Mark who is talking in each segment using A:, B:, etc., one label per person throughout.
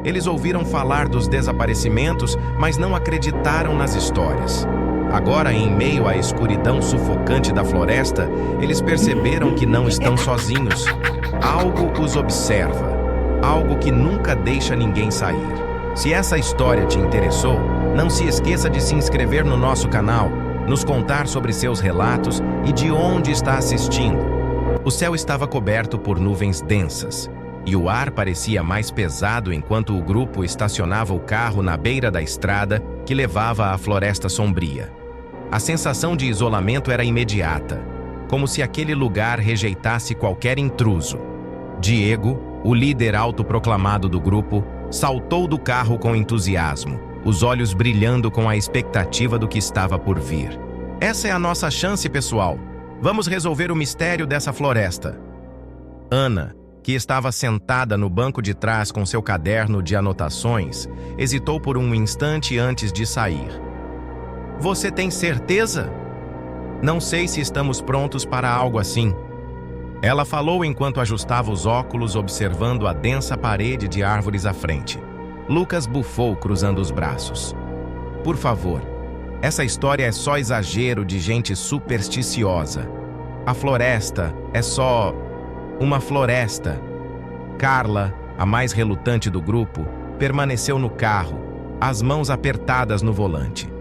A: Eles ouviram falar dos desaparecimentos, mas não acreditaram nas histórias. Agora, em meio à escuridão sufocante da floresta, eles perceberam que não estão sozinhos. Algo os observa, algo que nunca deixa ninguém sair. Se essa história te interessou, não se esqueça de se inscrever no nosso canal, nos contar sobre seus relatos e de onde está assistindo. O céu estava coberto por nuvens densas, e o ar parecia mais pesado enquanto o grupo estacionava o carro na beira da estrada que levava à floresta sombria. A sensação de isolamento era imediata, como se aquele lugar rejeitasse qualquer intruso. Diego, o líder autoproclamado do grupo, saltou do carro com entusiasmo, os olhos brilhando com a expectativa do que estava por vir. Essa é a nossa chance, pessoal. Vamos resolver o mistério dessa floresta. Ana, que estava sentada no banco de trás com seu caderno de anotações, hesitou por um instante antes de sair. Você tem certeza? Não sei se estamos prontos para algo assim. Ela falou enquanto ajustava os óculos, observando a densa parede de árvores à frente. Lucas bufou, cruzando os braços. Por favor, essa história é só exagero de gente supersticiosa. A floresta é só uma floresta. Carla, a mais relutante do grupo, permaneceu no carro, as mãos apertadas no volante.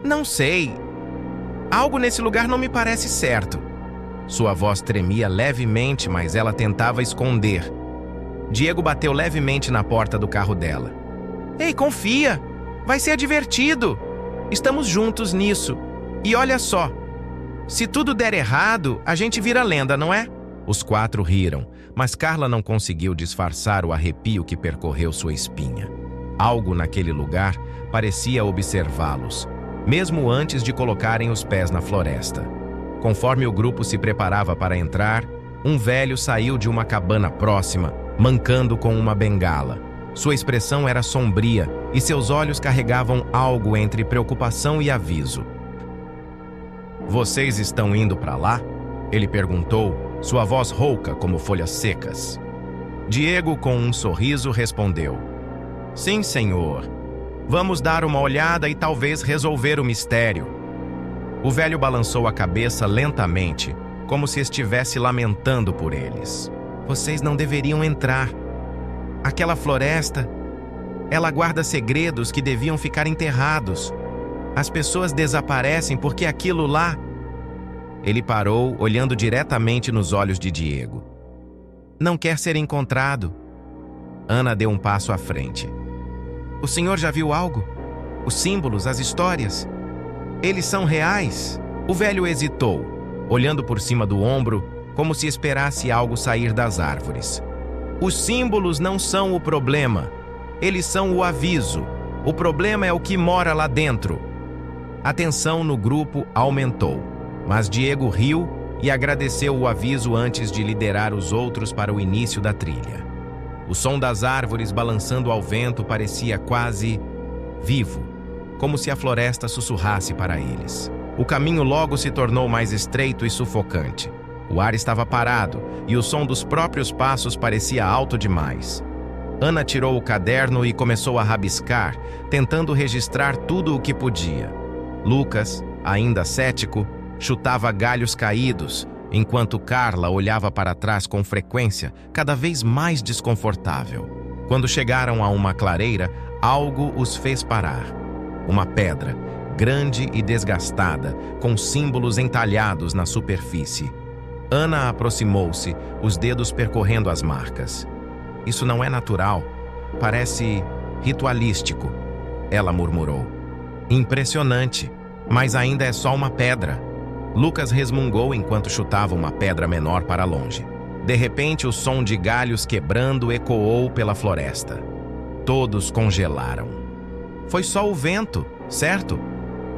A: Não sei. Algo nesse lugar não me parece certo. Sua voz tremia levemente, mas ela tentava esconder. Diego bateu levemente na porta do carro dela. Ei, confia! Vai ser divertido! Estamos juntos nisso. E olha só, se tudo der errado, a gente vira lenda, não é? Os quatro riram, mas Carla não conseguiu disfarçar o arrepio que percorreu sua espinha. Algo naquele lugar parecia observá-los, mesmo antes de colocarem os pés na floresta. Conforme o grupo se preparava para entrar, um velho saiu de uma cabana próxima, mancando com uma bengala. Sua expressão era sombria e seus olhos carregavam algo entre preocupação e aviso. Vocês estão indo para lá? Ele perguntou, sua voz rouca como folhas secas. Diego, com um sorriso, respondeu: Sim, senhor. Vamos dar uma olhada e talvez resolver o mistério. O velho balançou a cabeça lentamente, como se estivesse lamentando por eles. Vocês não deveriam entrar. Aquela floresta, ela guarda segredos que deviam ficar enterrados. As pessoas desaparecem porque aquilo lá... Ele parou, olhando diretamente nos olhos de Diego. Não quer ser encontrado. Ana deu um passo à frente. O senhor já viu algo? Os símbolos, as histórias? Eles são reais? O velho hesitou, olhando por cima do ombro, como se esperasse algo sair das árvores. Os símbolos não são o problema. Eles são o aviso. O problema é o que mora lá dentro. A tensão no grupo aumentou, mas Diego riu e agradeceu o aviso antes de liderar os outros para o início da trilha. O som das árvores balançando ao vento parecia quase vivo, como se a floresta sussurrasse para eles. O caminho logo se tornou mais estreito e sufocante. O ar estava parado e o som dos próprios passos parecia alto demais. Ana tirou o caderno e começou a rabiscar, tentando registrar tudo o que podia. Lucas, ainda cético, chutava galhos caídos, enquanto Carla olhava para trás com frequência, cada vez mais desconfortável. Quando chegaram a uma clareira, algo os fez parar. Uma pedra, grande e desgastada, com símbolos entalhados na superfície. Ana aproximou-se, os dedos percorrendo as marcas. Isso não é natural. Parece ritualístico, ela murmurou. Impressionante, mas ainda é só uma pedra. Lucas resmungou enquanto chutava uma pedra menor para longe. De repente, o som de galhos quebrando ecoou pela floresta. Todos congelaram. Foi só o vento, certo?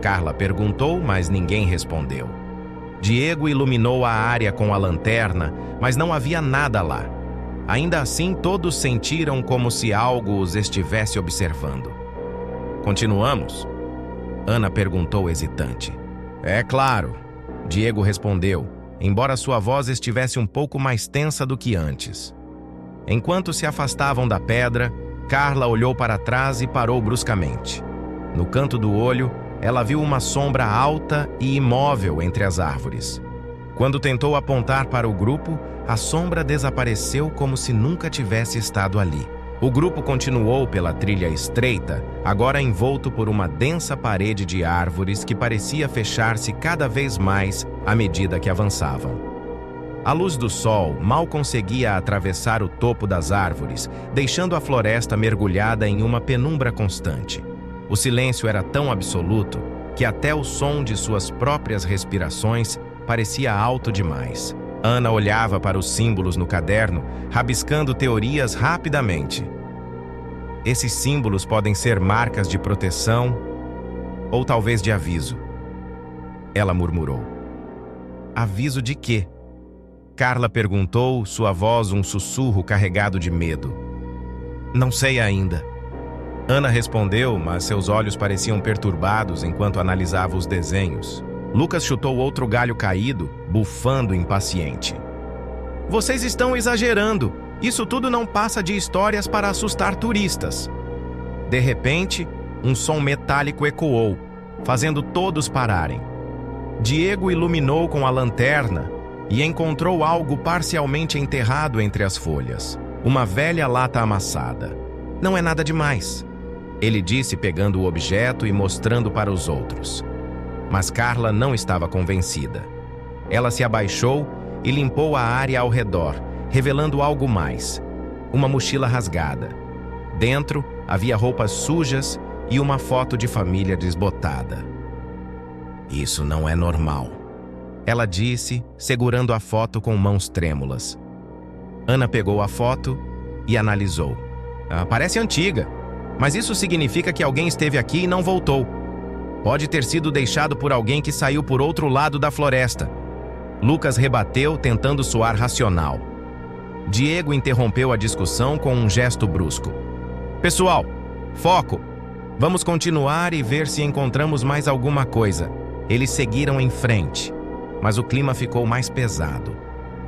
A: Carla perguntou, mas ninguém respondeu. Diego iluminou a área com a lanterna, mas não havia nada lá. Ainda assim, todos sentiram como se algo os estivesse observando. Continuamos? Ana perguntou hesitante. É claro, Diego respondeu, embora sua voz estivesse um pouco mais tensa do que antes. Enquanto se afastavam da pedra, Carla olhou para trás e parou bruscamente. No canto do olho, ela viu uma sombra alta e imóvel entre as árvores. Quando tentou apontar para o grupo, a sombra desapareceu como se nunca tivesse estado ali. O grupo continuou pela trilha estreita, agora envolto por uma densa parede de árvores que parecia fechar-se cada vez mais à medida que avançavam. A luz do sol mal conseguia atravessar o topo das árvores, deixando a floresta mergulhada em uma penumbra constante. O silêncio era tão absoluto que até o som de suas próprias respirações parecia alto demais. Ana olhava para os símbolos no caderno, rabiscando teorias rapidamente. Esses símbolos podem ser marcas de proteção ou talvez de aviso. Ela murmurou. Aviso de quê? Carla perguntou, sua voz um sussurro carregado de medo. Não sei ainda. Ana respondeu, mas seus olhos pareciam perturbados enquanto analisava os desenhos. Lucas chutou outro galho caído, bufando impaciente. Vocês estão exagerando. Isso tudo não passa de histórias para assustar turistas. De repente, um som metálico ecoou, fazendo todos pararem. Diego iluminou com a lanterna e encontrou algo parcialmente enterrado entre as folhas. Uma velha lata amassada. Não é nada demais, ele disse pegando o objeto e mostrando para os outros. Mas Carla não estava convencida. Ela se abaixou e limpou a área ao redor, revelando algo mais. Uma mochila rasgada. Dentro havia roupas sujas e uma foto de família desbotada. Isso não é normal, ela disse, segurando a foto com mãos trêmulas. Ana pegou a foto e analisou. Parece antiga, mas isso significa que alguém esteve aqui e não voltou. Pode ter sido deixado por alguém que saiu por outro lado da floresta. Lucas rebateu, tentando soar racional. Diego interrompeu a discussão com um gesto brusco. Pessoal, foco! Vamos continuar e ver se encontramos mais alguma coisa. Eles seguiram em frente, mas o clima ficou mais pesado.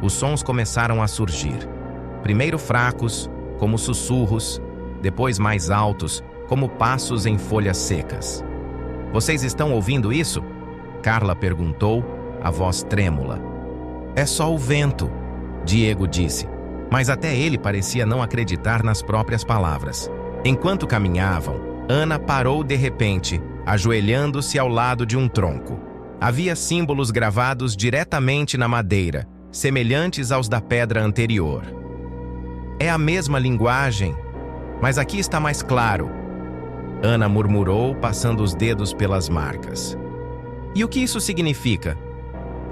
A: Os sons começaram a surgir. Primeiro fracos, como sussurros, depois mais altos, como passos em folhas secas. Vocês estão ouvindo isso? Carla perguntou, a voz trêmula. É só o vento, Diego disse, mas até ele parecia não acreditar nas próprias palavras. Enquanto caminhavam, Ana parou de repente, ajoelhando-se ao lado de um tronco. Havia símbolos gravados diretamente na madeira, semelhantes aos da pedra anterior. É a mesma linguagem, mas aqui está mais claro. Ana murmurou, passando os dedos pelas marcas. E o que isso significa?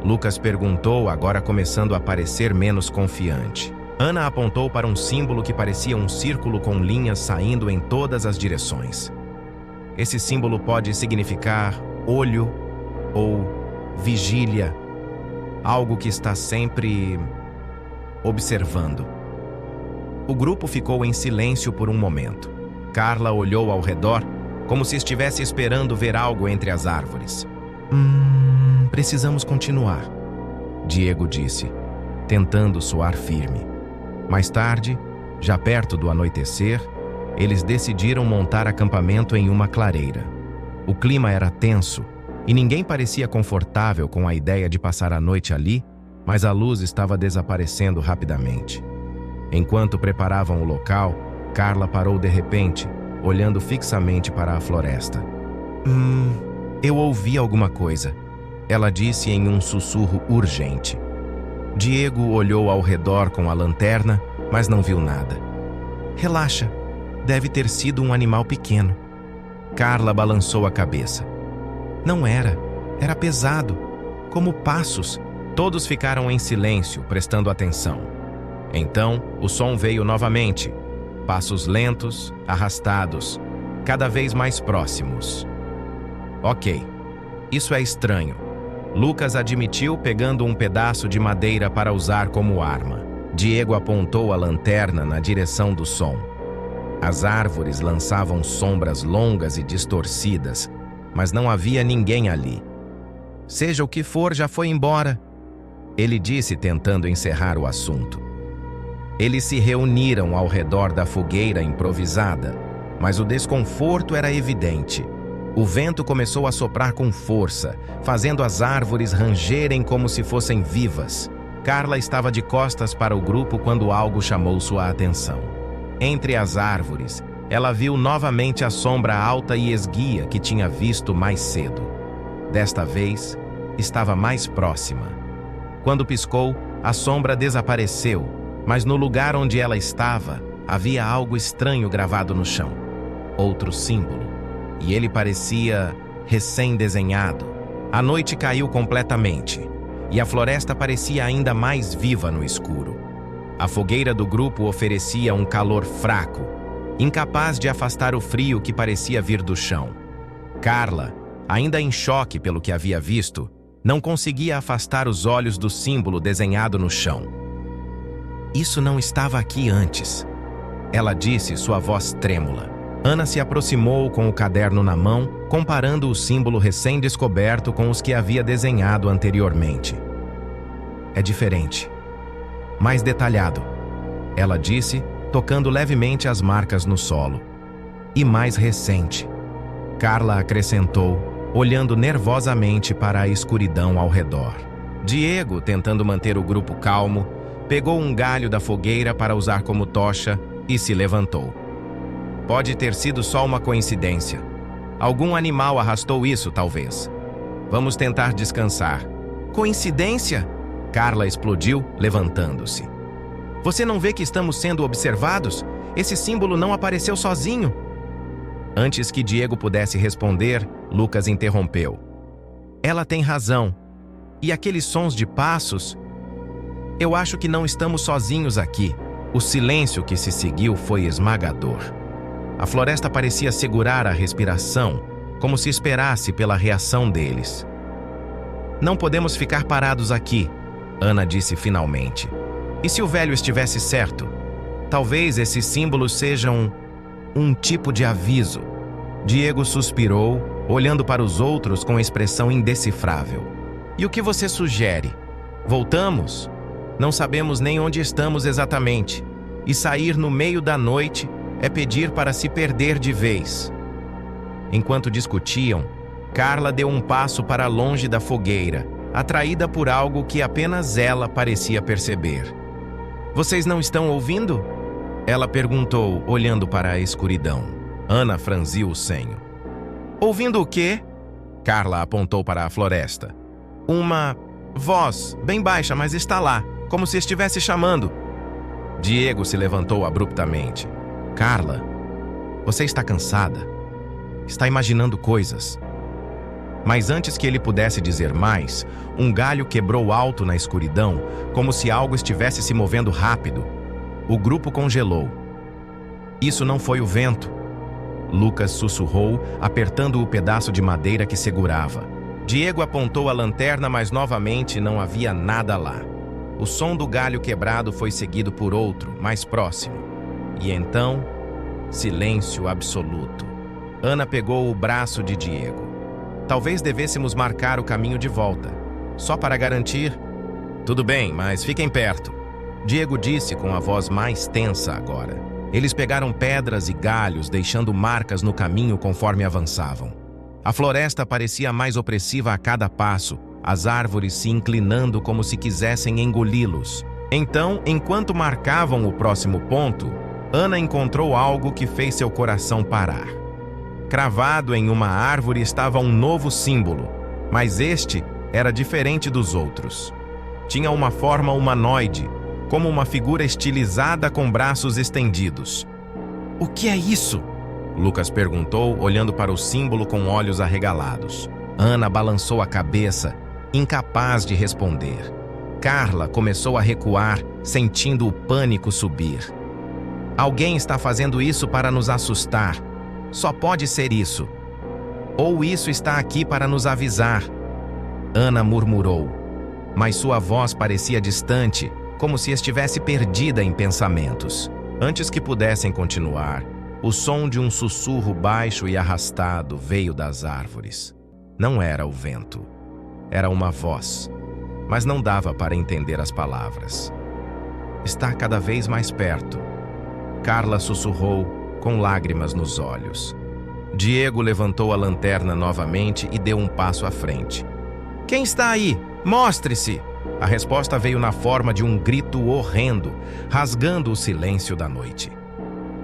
A: Lucas perguntou, agora começando a parecer menos confiante. Ana apontou para um símbolo que parecia um círculo com linhas saindo em todas as direções. Esse símbolo pode significar olho ou vigília, algo que está sempre observando. O grupo ficou em silêncio por um momento. Carla olhou ao redor, como se estivesse esperando ver algo entre as árvores. Precisamos continuar, Diego disse, tentando soar firme. Mais tarde, já perto do anoitecer, eles decidiram montar acampamento em uma clareira. O clima era tenso e ninguém parecia confortável com a ideia de passar a noite ali, mas a luz estava desaparecendo rapidamente. Enquanto preparavam o local, Carla parou de repente, olhando fixamente para a floresta. Eu ouvi alguma coisa, ela disse em um sussurro urgente. Diego olhou ao redor com a lanterna, mas não viu nada. Relaxa, deve ter sido um animal pequeno. Carla balançou a cabeça. Não era pesado, como passos. Todos ficaram em silêncio, prestando atenção. Então, o som veio novamente. Passos lentos, arrastados, cada vez mais próximos. Ok, isso é estranho. Lucas admitiu, pegando um pedaço de madeira para usar como arma. Diego apontou a lanterna na direção do som. As árvores lançavam sombras longas e distorcidas, mas não havia ninguém ali. Seja o que for, já foi embora, ele disse, tentando encerrar o assunto. Eles se reuniram ao redor da fogueira improvisada, mas o desconforto era evidente. O vento começou a soprar com força, fazendo as árvores rangerem como se fossem vivas. Carla estava de costas para o grupo quando algo chamou sua atenção. Entre as árvores, ela viu novamente a sombra alta e esguia que tinha visto mais cedo. Desta vez, estava mais próxima. Quando piscou, a sombra desapareceu, mas no lugar onde ela estava, havia algo estranho gravado no chão. Outro símbolo. E ele parecia recém-desenhado. A noite caiu completamente, e a floresta parecia ainda mais viva no escuro. A fogueira do grupo oferecia um calor fraco, incapaz de afastar o frio que parecia vir do chão. Carla, ainda em choque pelo que havia visto, não conseguia afastar os olhos do símbolo desenhado no chão. Isso não estava aqui antes, ela disse, sua voz trêmula. Ana se aproximou com o caderno na mão, comparando o símbolo recém-descoberto com os que havia desenhado anteriormente. É diferente. Mais detalhado, ela disse, tocando levemente as marcas no solo. E mais recente. Carla acrescentou, olhando nervosamente para a escuridão ao redor. Diego, tentando manter o grupo calmo, pegou um galho da fogueira para usar como tocha e se levantou. Pode ter sido só uma coincidência. Algum animal arrastou isso, talvez. Vamos tentar descansar. Coincidência? Carla explodiu, levantando-se. Você não vê que estamos sendo observados? Esse símbolo não apareceu sozinho. Antes que Diego pudesse responder, Lucas interrompeu. Ela tem razão. E aqueles sons de passos? Eu acho que não estamos sozinhos aqui. O silêncio que se seguiu foi esmagador. A floresta parecia segurar a respiração, como se esperasse pela reação deles. Não podemos ficar parados aqui, Ana disse finalmente. E se o velho estivesse certo? Talvez esses símbolos sejam um tipo de aviso. Diego suspirou, olhando para os outros com expressão indecifrável. E o que você sugere? Voltamos? Não sabemos nem onde estamos exatamente. E sair no meio da noite é pedir para se perder de vez. Enquanto discutiam, Carla deu um passo para longe da fogueira, atraída por algo que apenas ela parecia perceber. Vocês não estão ouvindo? Ela perguntou, olhando para a escuridão. Ana franziu o senho. Ouvindo o quê? Carla apontou para a floresta. Uma voz, bem baixa, mas está lá, como se estivesse chamando. Diego se levantou abruptamente. Carla, você está cansada? Está imaginando coisas. Mas antes que ele pudesse dizer mais, um galho quebrou alto na escuridão, como se algo estivesse se movendo rápido. O grupo congelou. Isso não foi o vento. Lucas sussurrou, apertando o pedaço de madeira que segurava. Diego apontou a lanterna, mas novamente não havia nada lá. O som do galho quebrado foi seguido por outro, mais próximo. E então, silêncio absoluto. Ana pegou o braço de Diego. Talvez devêssemos marcar o caminho de volta. Só para garantir. Tudo bem, mas fiquem perto. Diego disse com a voz mais tensa agora. Eles pegaram pedras e galhos, deixando marcas no caminho conforme avançavam. A floresta parecia mais opressiva a cada passo, as árvores se inclinando como se quisessem engoli-los. Então, enquanto marcavam o próximo ponto, Ana encontrou algo que fez seu coração parar. Cravado em uma árvore estava um novo símbolo, mas este era diferente dos outros. Tinha uma forma humanoide, como uma figura estilizada com braços estendidos. O que é isso? Lucas perguntou, olhando para o símbolo com olhos arregalados. Ana balançou a cabeça, incapaz de responder. Carla começou a recuar, sentindo o pânico subir. Alguém está fazendo isso para nos assustar. Só pode ser isso. Ou isso está aqui para nos avisar. Ana murmurou, mas sua voz parecia distante, como se estivesse perdida em pensamentos. Antes que pudessem continuar, o som de um sussurro baixo e arrastado veio das árvores. Não era o vento. Era uma voz, mas não dava para entender as palavras. Está cada vez mais perto. Carla sussurrou, com lágrimas nos olhos. Diego levantou a lanterna novamente e deu um passo à frente. Quem está aí? Mostre-se! A resposta veio na forma de um grito horrendo, rasgando o silêncio da noite.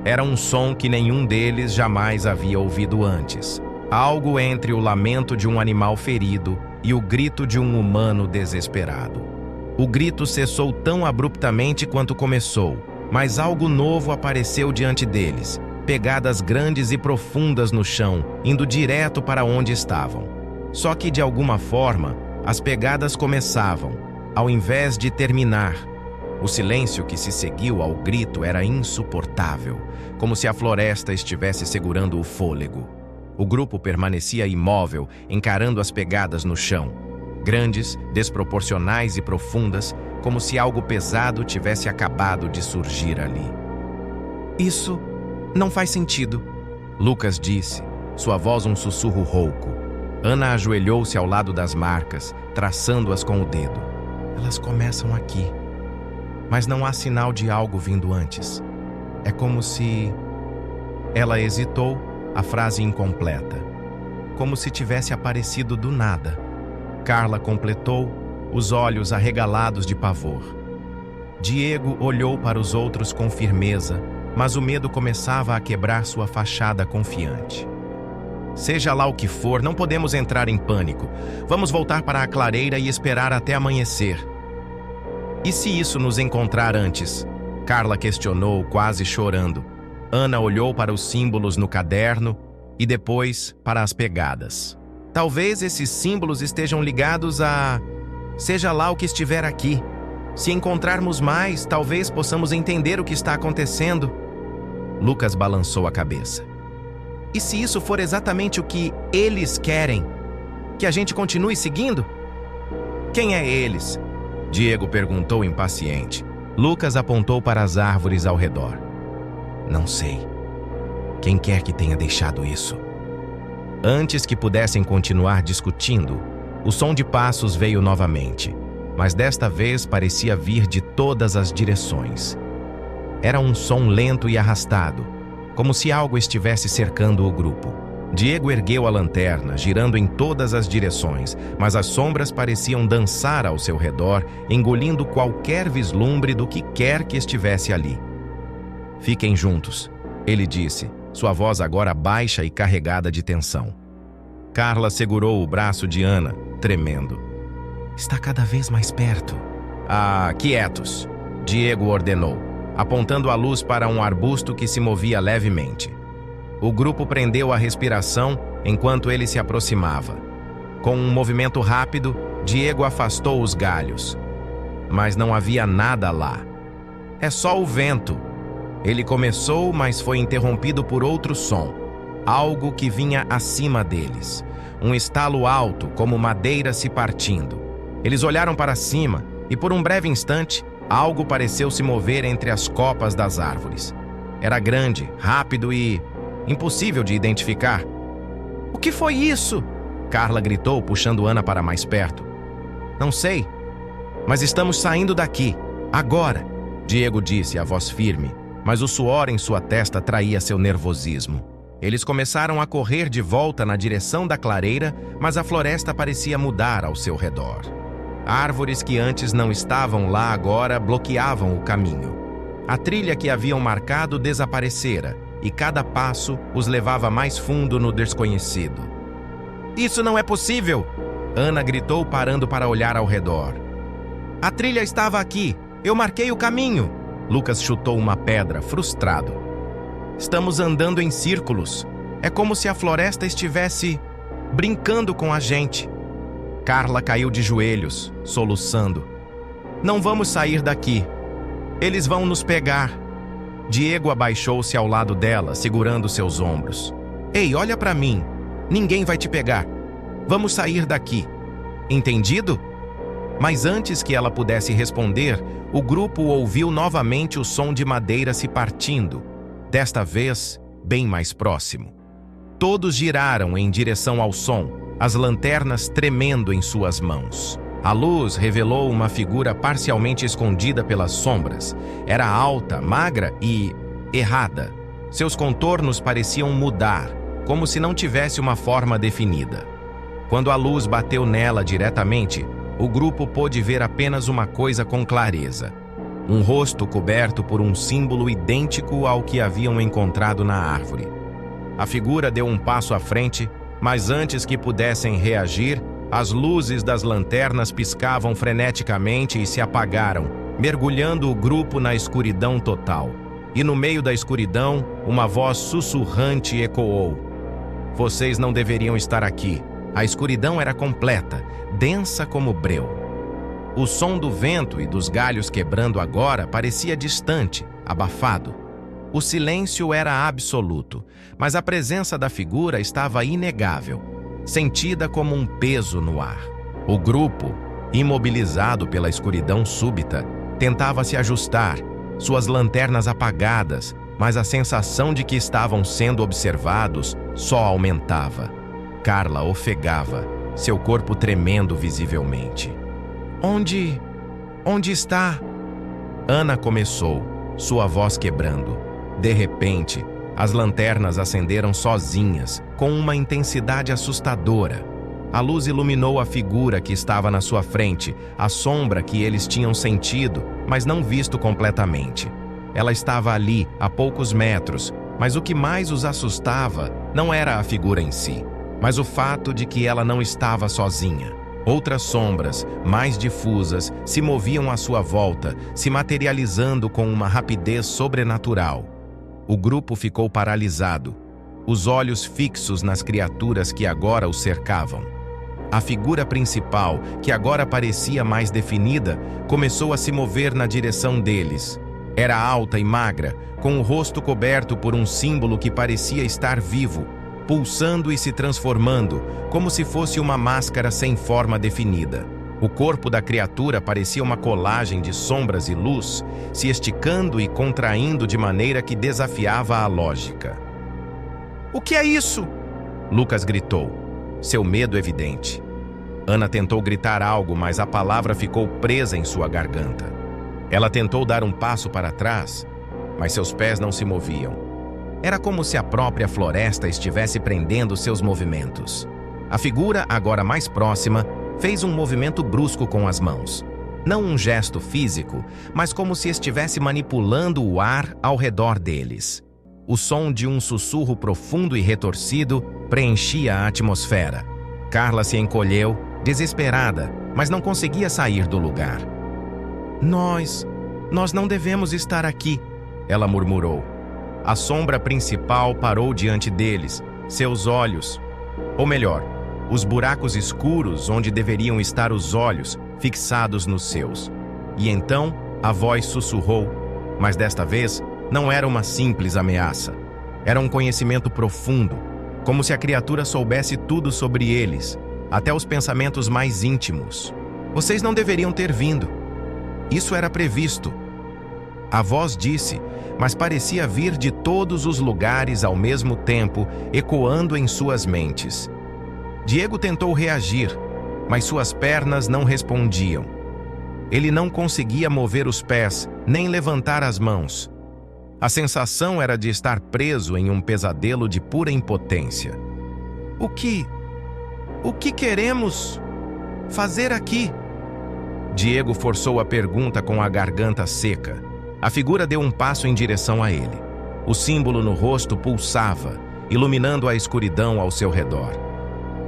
A: Era um som que nenhum deles jamais havia ouvido antes. Algo entre o lamento de um animal ferido e o grito de um humano desesperado. O grito cessou tão abruptamente quanto começou, mas algo novo apareceu diante deles, pegadas grandes e profundas no chão, indo direto para onde estavam. Só que, de alguma forma, as pegadas começavam, ao invés de terminar. O silêncio que se seguiu ao grito era insuportável, como se a floresta estivesse segurando o fôlego. O grupo permanecia imóvel, encarando as pegadas no chão, grandes, desproporcionais e profundas, como se algo pesado tivesse acabado de surgir ali. Isso não faz sentido, Lucas disse, sua voz um sussurro rouco. Ana ajoelhou-se ao lado das marcas, traçando-as com o dedo. Elas começam aqui, mas não há sinal de algo vindo antes. É como se... Ela hesitou, a frase incompleta. Como se tivesse aparecido do nada. Carla completou, os olhos arregalados de pavor. Diego olhou para os outros com firmeza, mas o medo começava a quebrar sua fachada confiante. Seja lá o que for, não podemos entrar em pânico. Vamos voltar para a clareira e esperar até amanhecer. E se isso nos encontrar antes? Carla questionou, quase chorando. Ana olhou para os símbolos no caderno e depois para as pegadas. Talvez esses símbolos estejam ligados a... Seja lá o que estiver aqui. Se encontrarmos mais, talvez possamos entender o que está acontecendo. Lucas balançou a cabeça. E se isso for exatamente o que eles querem? Que a gente continue seguindo? Quem é eles? Diego perguntou impaciente. Lucas apontou para as árvores ao redor. Não sei. Quem quer que tenha deixado isso? Antes que pudessem continuar discutindo, o som de passos veio novamente, mas desta vez parecia vir de todas as direções. Era um som lento e arrastado, como se algo estivesse cercando o grupo. Diego ergueu a lanterna, girando em todas as direções, mas as sombras pareciam dançar ao seu redor, engolindo qualquer vislumbre do que quer que estivesse ali. Fiquem juntos, ele disse, sua voz agora baixa e carregada de tensão. Carla segurou o braço de Ana, tremendo. Está cada vez mais perto. Ah, quietos, Diego ordenou, apontando a luz para um arbusto que se movia levemente. O grupo prendeu a respiração enquanto ele se aproximava. Com um movimento rápido, Diego afastou os galhos. Mas não havia nada lá. É só o vento. Ele começou, mas foi interrompido por outro som. Algo que vinha acima deles. Um estalo alto, como madeira se partindo. Eles olharam para cima e, por um breve instante, algo pareceu se mover entre as copas das árvores. Era grande, rápido e impossível de identificar. O que foi isso? Carla gritou, puxando Ana para mais perto. Não sei, mas estamos saindo daqui, agora, Diego disse, a voz firme, mas o suor em sua testa traía seu nervosismo. Eles começaram a correr de volta na direção da clareira, mas a floresta parecia mudar ao seu redor. Árvores que antes não estavam lá agora bloqueavam o caminho. A trilha que haviam marcado desaparecera, e cada passo os levava mais fundo no desconhecido. Isso não é possível! Ana gritou, parando para olhar ao redor. A trilha estava aqui! Eu marquei o caminho! Lucas chutou uma pedra, frustrado. Estamos andando em círculos. É como se a floresta estivesse brincando com a gente. Carla caiu de joelhos, soluçando. Não vamos sair daqui. Eles vão nos pegar. Diego abaixou-se ao lado dela, segurando seus ombros. Ei, olha para mim. Ninguém vai te pegar. Vamos sair daqui. Entendido? Mas antes que ela pudesse responder, o grupo ouviu novamente o som de madeira se partindo, desta vez bem mais próximo. Todos giraram em direção ao som, as lanternas tremendo em suas mãos. A luz revelou uma figura parcialmente escondida pelas sombras. Era alta, magra e errada. Seus contornos pareciam mudar, como se não tivesse uma forma definida. Quando a luz bateu nela diretamente, o grupo pôde ver apenas uma coisa com clareza: um rosto coberto por um símbolo idêntico ao que haviam encontrado na árvore. A figura deu um passo à frente, mas antes que pudessem reagir, as luzes das lanternas piscavam freneticamente e se apagaram, mergulhando o grupo na escuridão total. E no meio da escuridão, uma voz sussurrante ecoou: "Vocês não deveriam estar aqui." A escuridão era completa, densa como breu. O som do vento e dos galhos quebrando agora parecia distante, abafado. O silêncio era absoluto, mas a presença da figura estava inegável, sentida como um peso no ar. O grupo, imobilizado pela escuridão súbita, tentava se ajustar, suas lanternas apagadas, mas a sensação de que estavam sendo observados só aumentava. Carla ofegava, seu corpo tremendo visivelmente. Onde está?" Ana começou, sua voz quebrando. De repente, as lanternas acenderam sozinhas, com uma intensidade assustadora. A luz iluminou a figura que estava na sua frente, a sombra que eles tinham sentido, mas não visto completamente. Ela estava ali, a poucos metros, mas o que mais os assustava não era a figura em si, mas o fato de que ela não estava sozinha. Outras sombras, mais difusas, se moviam à sua volta, se materializando com uma rapidez sobrenatural. O grupo ficou paralisado, os olhos fixos nas criaturas que agora o cercavam. A figura principal, que agora parecia mais definida, começou a se mover na direção deles. Era alta e magra, com o rosto coberto por um símbolo que parecia estar vivo, pulsando e se transformando, como se fosse uma máscara sem forma definida. O corpo da criatura parecia uma colagem de sombras e luz, se esticando e contraindo de maneira que desafiava a lógica. "O que é isso?" Lucas gritou, seu medo evidente. Ana tentou gritar algo, mas a palavra ficou presa em sua garganta. Ela tentou dar um passo para trás, mas seus pés não se moviam. Era como se a própria floresta estivesse prendendo seus movimentos. A figura, agora mais próxima, fez um movimento brusco com as mãos. Não um gesto físico, mas como se estivesse manipulando o ar ao redor deles. O som de um sussurro profundo e retorcido preenchia a atmosfera. Carla se encolheu, desesperada, mas não conseguia sair do lugar. Nós não devemos estar aqui", ela murmurou. A sombra principal parou diante deles, seus olhos, ou melhor, os buracos escuros onde deveriam estar os olhos fixados nos seus. E então a voz sussurrou, mas desta vez não era uma simples ameaça. Era um conhecimento profundo, como se a criatura soubesse tudo sobre eles, até os pensamentos mais íntimos. "Vocês não deveriam ter vindo. Isso era previsto." A voz disse, mas parecia vir de todos os lugares ao mesmo tempo, ecoando em suas mentes. Diego tentou reagir, mas suas pernas não respondiam. Ele não conseguia mover os pés, nem levantar as mãos. A sensação era de estar preso em um pesadelo de pura impotência. O que queremos fazer aqui?" Diego forçou a pergunta com a garganta seca. A figura deu um passo em direção a ele. O símbolo no rosto pulsava, iluminando a escuridão ao seu redor.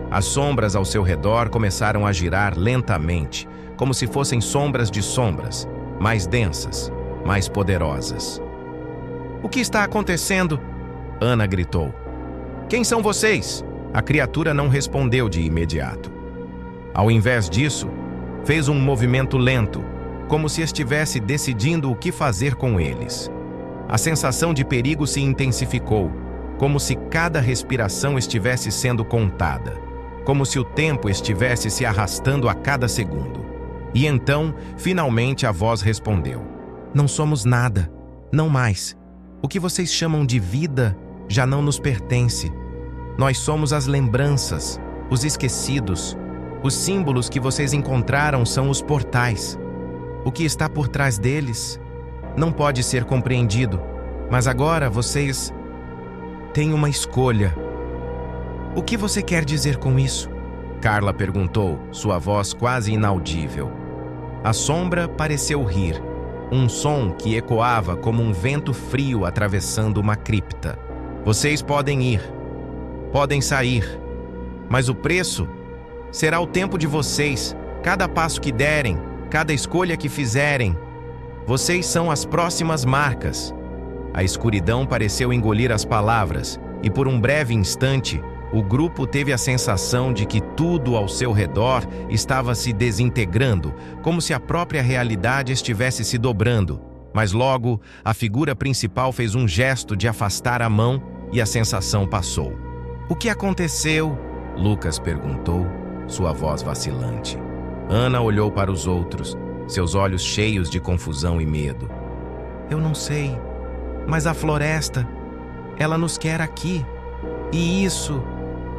A: As sombras ao seu redor começaram a girar lentamente, como se fossem sombras de sombras, mais densas, mais poderosas. "O que está acontecendo?" Ana gritou. "Quem são vocês?" A criatura não respondeu de imediato. Ao invés disso, fez um movimento lento, como se estivesse decidindo o que fazer com eles. A sensação de perigo se intensificou, como se cada respiração estivesse sendo contada, como se o tempo estivesse se arrastando a cada segundo. E então, finalmente, a voz respondeu: "Não somos nada, não mais. O que vocês chamam de vida já não nos pertence. Nós somos as lembranças, os esquecidos, Os símbolos que vocês encontraram são os portais. O que está por trás deles não pode ser compreendido, mas agora vocês têm uma escolha. O que você quer dizer com isso? Carla perguntou, sua voz quase inaudível. A sombra pareceu rir, um som que ecoava como um vento frio atravessando uma cripta. Vocês podem ir, podem sair, mas o preço será o tempo de vocês, cada passo que derem, cada escolha que fizerem. Vocês são as próximas marcas. A escuridão pareceu engolir as palavras, e por um breve instante, o grupo teve a sensação de que tudo ao seu redor estava se desintegrando, como se a própria realidade estivesse se dobrando. Mas logo, a figura principal fez um gesto de afastar a mão e a sensação passou. O que aconteceu? Lucas perguntou, sua voz vacilante. Ana olhou para os outros, seus olhos cheios de confusão e medo. Eu não sei, mas a floresta, ela nos quer aqui. E isso...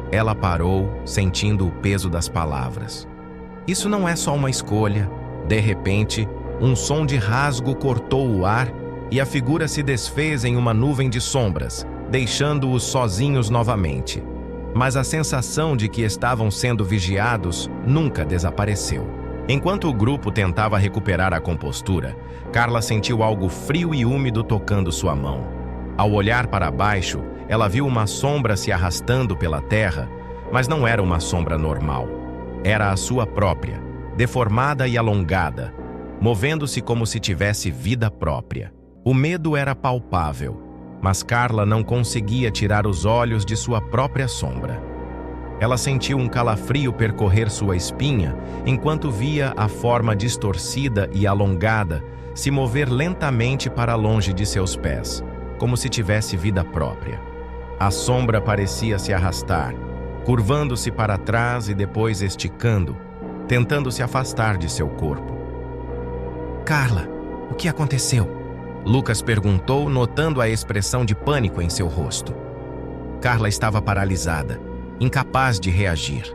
A: Ela parou, sentindo o peso das palavras. Isso não é só uma escolha. De repente, um som de rasgo cortou o ar e a figura se desfez em uma nuvem de sombras, deixando-os sozinhos novamente. Mas a sensação de que estavam sendo vigiados nunca desapareceu. Enquanto o grupo tentava recuperar a compostura, Carla sentiu algo frio e úmido tocando sua mão. Ao olhar para baixo, ela viu uma sombra se arrastando pela terra, mas não era uma sombra normal. Era a sua própria, deformada e alongada, movendo-se como se tivesse vida própria. O medo era palpável, mas Carla não conseguia tirar os olhos de sua própria sombra. Ela sentiu um calafrio percorrer sua espinha enquanto via a forma distorcida e alongada se mover lentamente para longe de seus pés, como se tivesse vida própria. A sombra parecia se arrastar, curvando-se para trás e depois esticando, tentando se afastar de seu corpo. Carla, o que aconteceu? Lucas perguntou, notando a expressão de pânico em seu rosto. Carla estava paralisada, incapaz de reagir.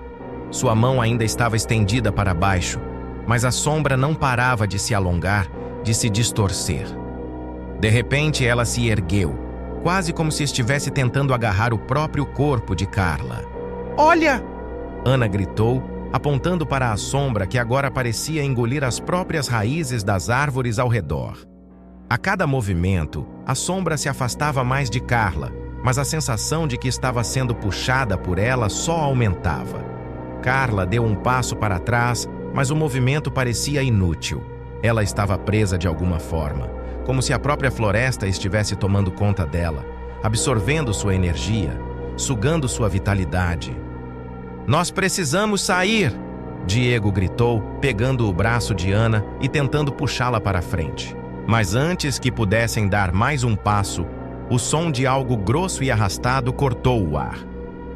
A: Sua mão ainda estava estendida para baixo, mas a sombra não parava de se alongar, de se distorcer. De repente, ela se ergueu, quase como se estivesse tentando agarrar o próprio corpo de Carla. Olha! Ana gritou, apontando para a sombra que agora parecia engolir as próprias raízes das árvores ao redor. A cada movimento, a sombra se afastava mais de Carla, mas a sensação de que estava sendo puxada por ela só aumentava. Carla deu um passo para trás, mas o movimento parecia inútil. Ela estava presa de alguma forma, como se a própria floresta estivesse tomando conta dela, absorvendo sua energia, sugando sua vitalidade. Nós precisamos sair! Diego gritou, pegando o braço de Ana e tentando puxá-la para frente. Mas antes que pudessem dar mais um passo, o som de algo grosso e arrastado cortou o ar.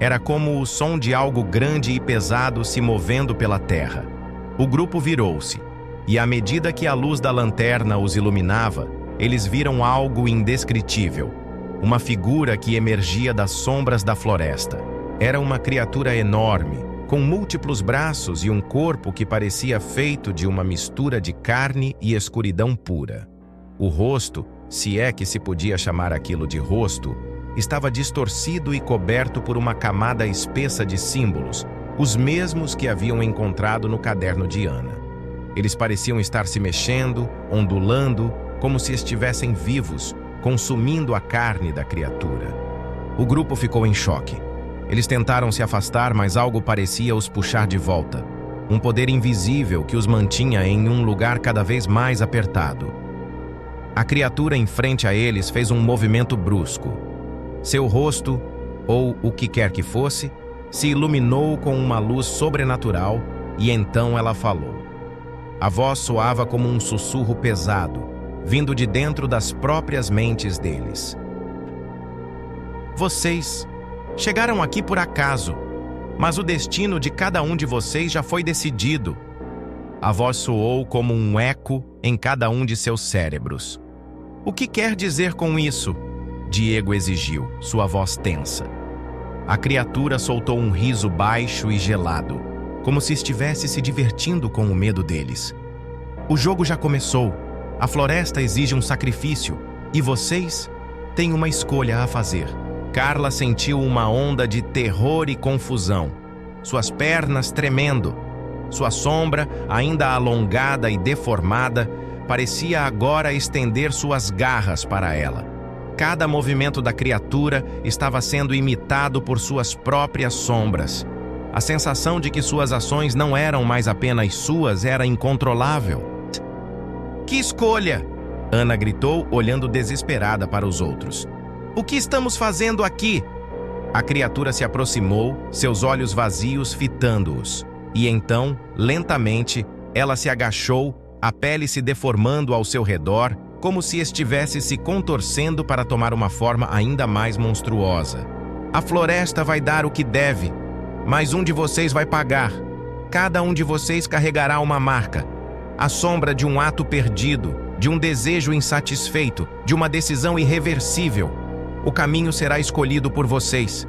A: Era como o som de algo grande e pesado se movendo pela terra. O grupo virou-se, e à medida que a luz da lanterna os iluminava, eles viram algo indescritível. Uma figura que emergia das sombras da floresta. Era uma criatura enorme, com múltiplos braços e um corpo que parecia feito de uma mistura de carne e escuridão pura. O rosto, se é que se podia chamar aquilo de rosto, estava distorcido e coberto por uma camada espessa de símbolos, os mesmos que haviam encontrado no caderno de Ana. Eles pareciam estar se mexendo, ondulando, como se estivessem vivos, consumindo a carne da criatura. O grupo ficou em choque. Eles tentaram se afastar, mas algo parecia os puxar de volta. Um poder invisível que os mantinha em um lugar cada vez mais apertado. A criatura em frente a eles fez um movimento brusco. Seu rosto, ou o que quer que fosse, se iluminou com uma luz sobrenatural e então ela falou. A voz soava como um sussurro pesado, vindo de dentro das próprias mentes deles. Vocês chegaram aqui por acaso, mas o destino de cada um de vocês já foi decidido. A voz soou como um eco em cada um de seus cérebros. O que quer dizer com isso? Diego exigiu, sua voz tensa. A criatura soltou um riso baixo e gelado, como se estivesse se divertindo com o medo deles. O jogo já começou. A floresta exige um sacrifício e vocês têm uma escolha a fazer. Carla sentiu uma onda de terror e confusão, suas pernas tremendo. Sua sombra, ainda alongada e deformada, parecia agora estender suas garras para ela. Cada movimento da criatura estava sendo imitado por suas próprias sombras. A sensação de que suas ações não eram mais apenas suas era incontrolável. Que escolha! Ana gritou, olhando desesperada para os outros. O que estamos fazendo aqui? A criatura se aproximou, seus olhos vazios fitando-os. E então, lentamente, ela se agachou, a pele se deformando ao seu redor, como se estivesse se contorcendo para tomar uma forma ainda mais monstruosa. A floresta vai dar o que deve, mas um de vocês vai pagar. Cada um de vocês carregará uma marca, a sombra de um ato perdido, de um desejo insatisfeito, de uma decisão irreversível. O caminho será escolhido por vocês.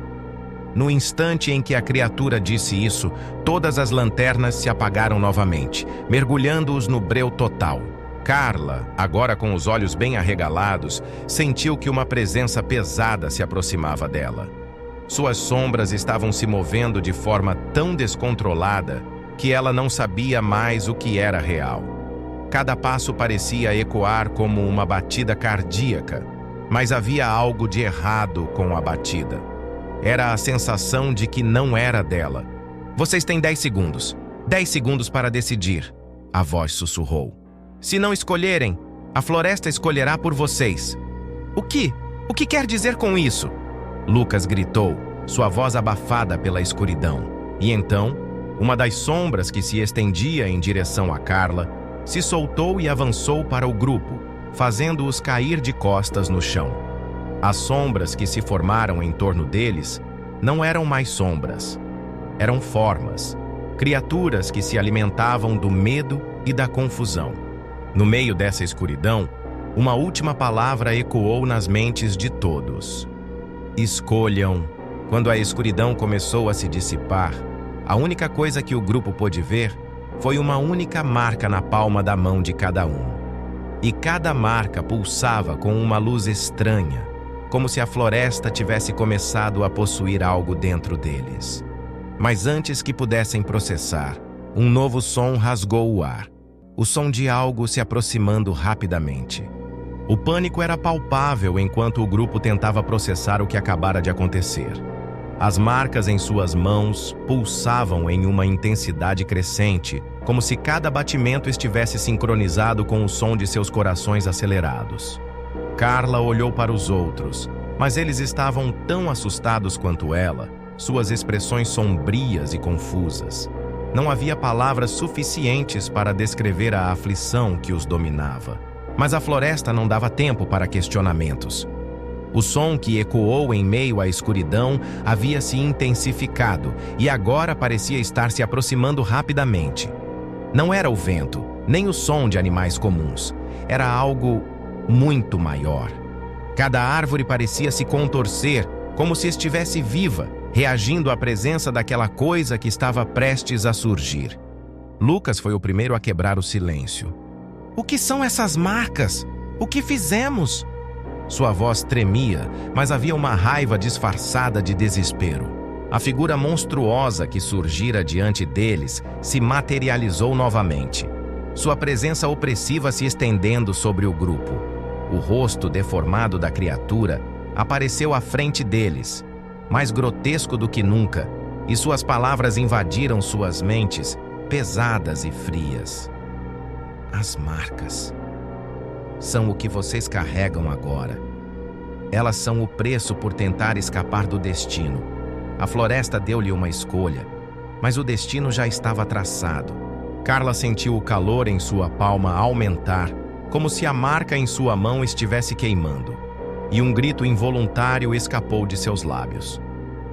A: No instante em que a criatura disse isso, todas as lanternas se apagaram novamente, mergulhando-os no breu total. Carla, agora com os olhos bem arregalados, sentiu que uma presença pesada se aproximava dela. Suas sombras estavam se movendo de forma tão descontrolada que ela não sabia mais o que era real. Cada passo parecia ecoar como uma batida cardíaca, mas havia algo de errado com a batida. Era a sensação de que não era dela. Vocês têm 10 segundos. 10 segundos para decidir. A voz sussurrou. Se não escolherem, a floresta escolherá por vocês. O que? O que quer dizer com isso? Lucas gritou, sua voz abafada pela escuridão. E então, uma das sombras que se estendia em direção a Carla se soltou e avançou para o grupo, fazendo-os cair de costas no chão. As sombras que se formaram em torno deles não eram mais sombras. Eram formas, criaturas que se alimentavam do medo e da confusão. No meio dessa escuridão, uma última palavra ecoou nas mentes de todos. Escolham. Quando a escuridão começou a se dissipar, a única coisa que o grupo pôde ver foi uma única marca na palma da mão de cada um. E cada marca pulsava com uma luz estranha, como se a floresta tivesse começado a possuir algo dentro deles. Mas antes que pudessem processar, um novo som rasgou o ar. O som de algo se aproximando rapidamente. O pânico era palpável enquanto o grupo tentava processar o que acabara de acontecer. As marcas em suas mãos pulsavam em uma intensidade crescente, como se cada batimento estivesse sincronizado com o som de seus corações acelerados. Carla olhou para os outros, mas eles estavam tão assustados quanto ela, suas expressões sombrias e confusas. Não havia palavras suficientes para descrever a aflição que os dominava. Mas a floresta não dava tempo para questionamentos. O som que ecoou em meio à escuridão havia se intensificado e agora parecia estar se aproximando rapidamente. Não era o vento, nem o som de animais comuns. Era algo muito maior. Cada árvore parecia se contorcer, como se estivesse viva, reagindo à presença daquela coisa que estava prestes a surgir. Lucas foi o primeiro a quebrar o silêncio. O que são essas marcas? O que fizemos? Sua voz tremia, mas havia uma raiva disfarçada de desespero. A figura monstruosa que surgira diante deles se materializou novamente. Sua presença opressiva se estendendo sobre o grupo. O rosto deformado da criatura apareceu à frente deles, mais grotesco do que nunca, e suas palavras invadiram suas mentes, pesadas e frias. As marcas são o que vocês carregam agora. Elas são o preço por tentar escapar do destino. A floresta deu-lhe uma escolha, mas o destino já estava traçado. Carla sentiu o calor em sua palma aumentar, como se a marca em sua mão estivesse queimando, e um grito involuntário escapou de seus lábios.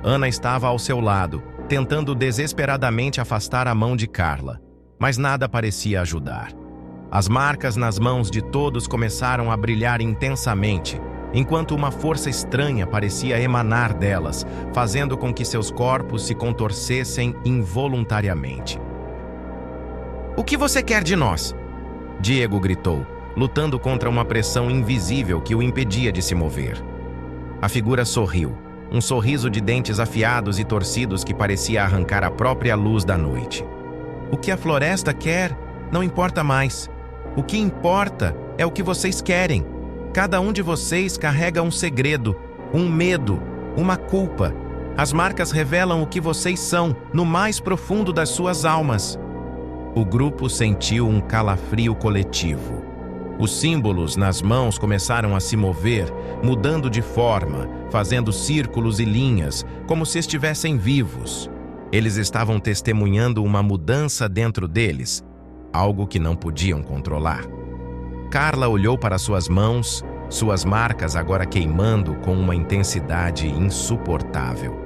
A: Ana estava ao seu lado, tentando desesperadamente afastar a mão de Carla, mas nada parecia ajudar. As marcas nas mãos de todos começaram a brilhar intensamente, enquanto uma força estranha parecia emanar delas, fazendo com que seus corpos se contorcessem involuntariamente. "O que você quer de nós?" Diego gritou, lutando contra uma pressão invisível que o impedia de se mover. A figura sorriu, um sorriso de dentes afiados e torcidos que parecia arrancar a própria luz da noite. "O que a floresta quer não importa mais. O que importa é o que vocês querem. Cada um de vocês carrega um segredo, um medo, uma culpa. As marcas revelam o que vocês são no mais profundo das suas almas." O grupo sentiu um calafrio coletivo. Os símbolos nas mãos começaram a se mover, mudando de forma, fazendo círculos e linhas, como se estivessem vivos. Eles estavam testemunhando uma mudança dentro deles, algo que não podiam controlar. Carla olhou para suas mãos, suas marcas agora queimando com uma intensidade insuportável.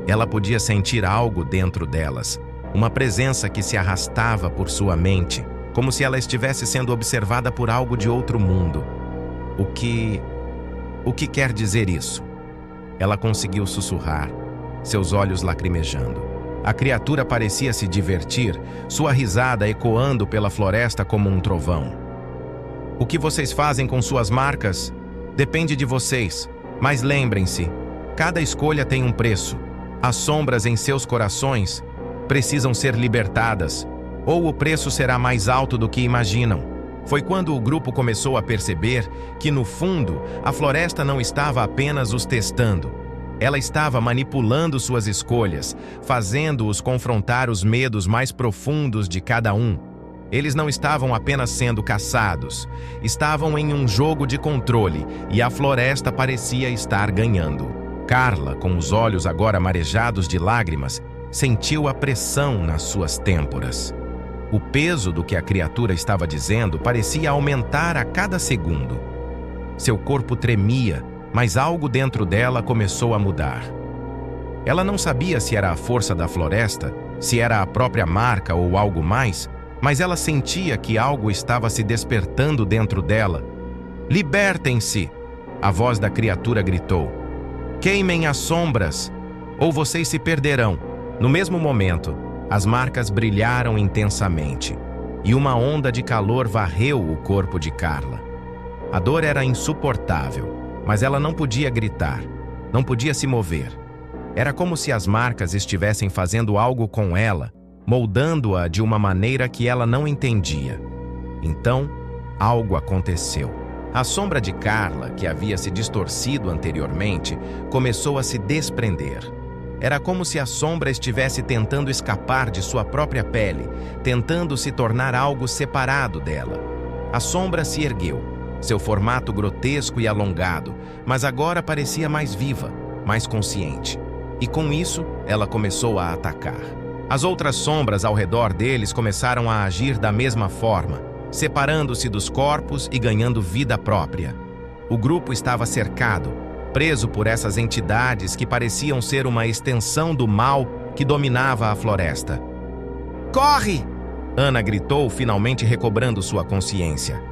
A: Ela podia sentir algo dentro delas, uma presença que se arrastava por sua mente, como se ela estivesse sendo observada por algo de outro mundo. O que quer dizer isso? Ela conseguiu sussurrar, seus olhos lacrimejando. A criatura parecia se divertir, sua risada ecoando pela floresta como um trovão. "O que vocês fazem com suas marcas depende de vocês, mas lembrem-se, cada escolha tem um preço. As sombras em seus corações precisam ser libertadas, ou o preço será mais alto do que imaginam." Foi quando o grupo começou a perceber que, no fundo, a floresta não estava apenas os testando. Ela estava manipulando suas escolhas, fazendo-os confrontar os medos mais profundos de cada um. Eles não estavam apenas sendo caçados, estavam em um jogo de controle e a floresta parecia estar ganhando. Carla, com os olhos agora marejados de lágrimas, sentiu a pressão nas suas têmporas. O peso do que a criatura estava dizendo parecia aumentar a cada segundo. Seu corpo tremia, mas algo dentro dela começou a mudar. Ela não sabia se era a força da floresta, se era a própria marca ou algo mais, mas ela sentia que algo estava se despertando dentro dela. "Libertem-se!" A voz da criatura gritou. "Queimem as sombras, ou vocês se perderão." No mesmo momento, as marcas brilharam intensamente, e uma onda de calor varreu o corpo de Carla. A dor era insuportável, mas ela não podia gritar, não podia se mover. Era como se as marcas estivessem fazendo algo com ela, moldando-a de uma maneira que ela não entendia. Então, algo aconteceu. A sombra de Carla, que havia se distorcido anteriormente, começou a se desprender. Era como se a sombra estivesse tentando escapar de sua própria pele, tentando se tornar algo separado dela. A sombra se ergueu, seu formato grotesco e alongado, mas agora parecia mais viva, mais consciente. E com isso, ela começou a atacar. As outras sombras ao redor deles começaram a agir da mesma forma, separando-se dos corpos e ganhando vida própria. O grupo estava cercado, preso por essas entidades que pareciam ser uma extensão do mal que dominava a floresta. "Corre!" Ana gritou, finalmente recobrando sua consciência.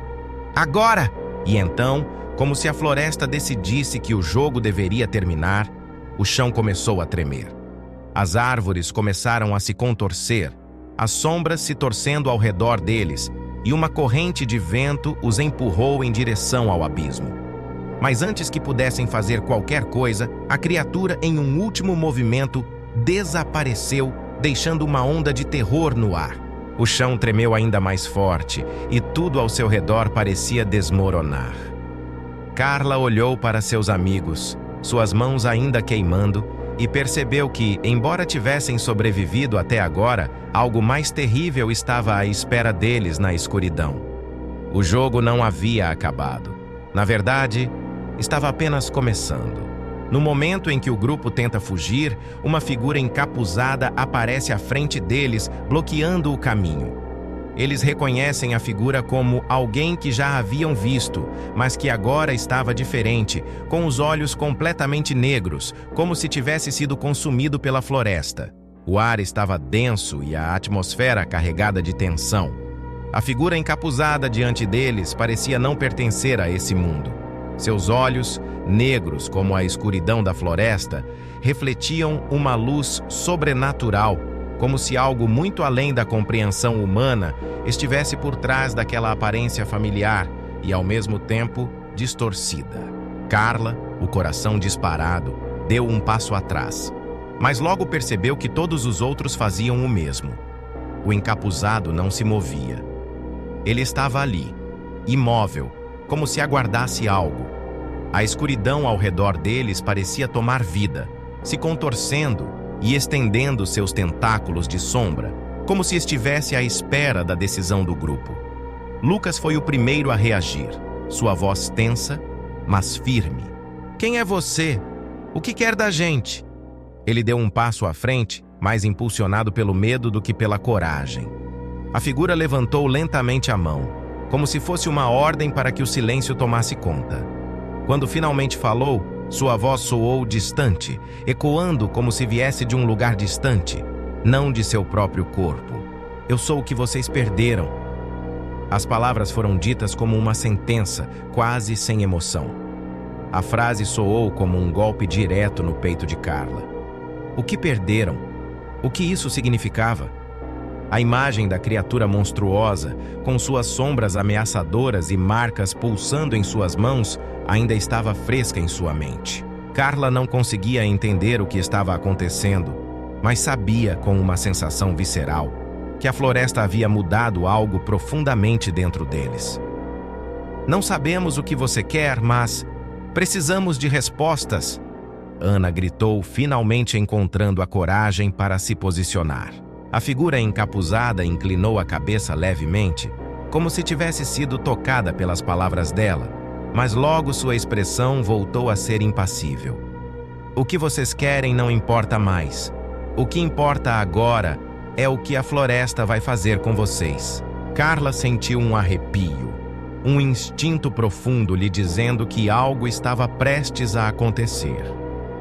A: "Agora!" E então, como se a floresta decidisse que o jogo deveria terminar, o chão começou a tremer. As árvores começaram a se contorcer, as sombras se torcendo ao redor deles, e uma corrente de vento os empurrou em direção ao abismo. Mas antes que pudessem fazer qualquer coisa, a criatura, em um último movimento, desapareceu, deixando uma onda de terror no ar. O chão tremeu ainda mais forte e tudo ao seu redor parecia desmoronar. Carla olhou para seus amigos, suas mãos ainda queimando, e percebeu que, embora tivessem sobrevivido até agora, algo mais terrível estava à espera deles na escuridão. O jogo não havia acabado. Na verdade, estava apenas começando. No momento em que o grupo tenta fugir, uma figura encapuzada aparece à frente deles, bloqueando o caminho. Eles reconhecem a figura como alguém que já haviam visto, mas que agora estava diferente, com os olhos completamente negros, como se tivesse sido consumido pela floresta. O ar estava denso e a atmosfera carregada de tensão. A figura encapuzada diante deles parecia não pertencer a esse mundo. Seus olhos, negros como a escuridão da floresta, refletiam uma luz sobrenatural, como se algo muito além da compreensão humana estivesse por trás daquela aparência familiar e, ao mesmo tempo, distorcida. Carla, o coração disparado, deu um passo atrás, mas logo percebeu que todos os outros faziam o mesmo. O encapuzado não se movia. Ele estava ali, imóvel, como se aguardasse algo. A escuridão ao redor deles parecia tomar vida, se contorcendo e estendendo seus tentáculos de sombra, como se estivesse à espera da decisão do grupo. Lucas foi o primeiro a reagir, sua voz tensa, mas firme. "Quem é você? O que quer da gente?" Ele deu um passo à frente, mais impulsionado pelo medo do que pela coragem. A figura levantou lentamente a mão, como se fosse uma ordem para que o silêncio tomasse conta. Quando finalmente falou, sua voz soou distante, ecoando como se viesse de um lugar distante, não de seu próprio corpo. "Eu sou o que vocês perderam." As palavras foram ditas como uma sentença, quase sem emoção. A frase soou como um golpe direto no peito de Carla. O que perderam? O que isso significava? A imagem da criatura monstruosa, com suas sombras ameaçadoras e marcas pulsando em suas mãos, ainda estava fresca em sua mente. Carla não conseguia entender o que estava acontecendo, mas sabia com uma sensação visceral que a floresta havia mudado algo profundamente dentro deles. "Não sabemos o que você quer, mas precisamos de respostas", Ana gritou, finalmente encontrando a coragem para se posicionar. A figura encapuzada inclinou a cabeça levemente, como se tivesse sido tocada pelas palavras dela, mas logo sua expressão voltou a ser impassível. "O que vocês querem não importa mais. O que importa agora é o que a floresta vai fazer com vocês." Carla sentiu um arrepio, um instinto profundo lhe dizendo que algo estava prestes a acontecer.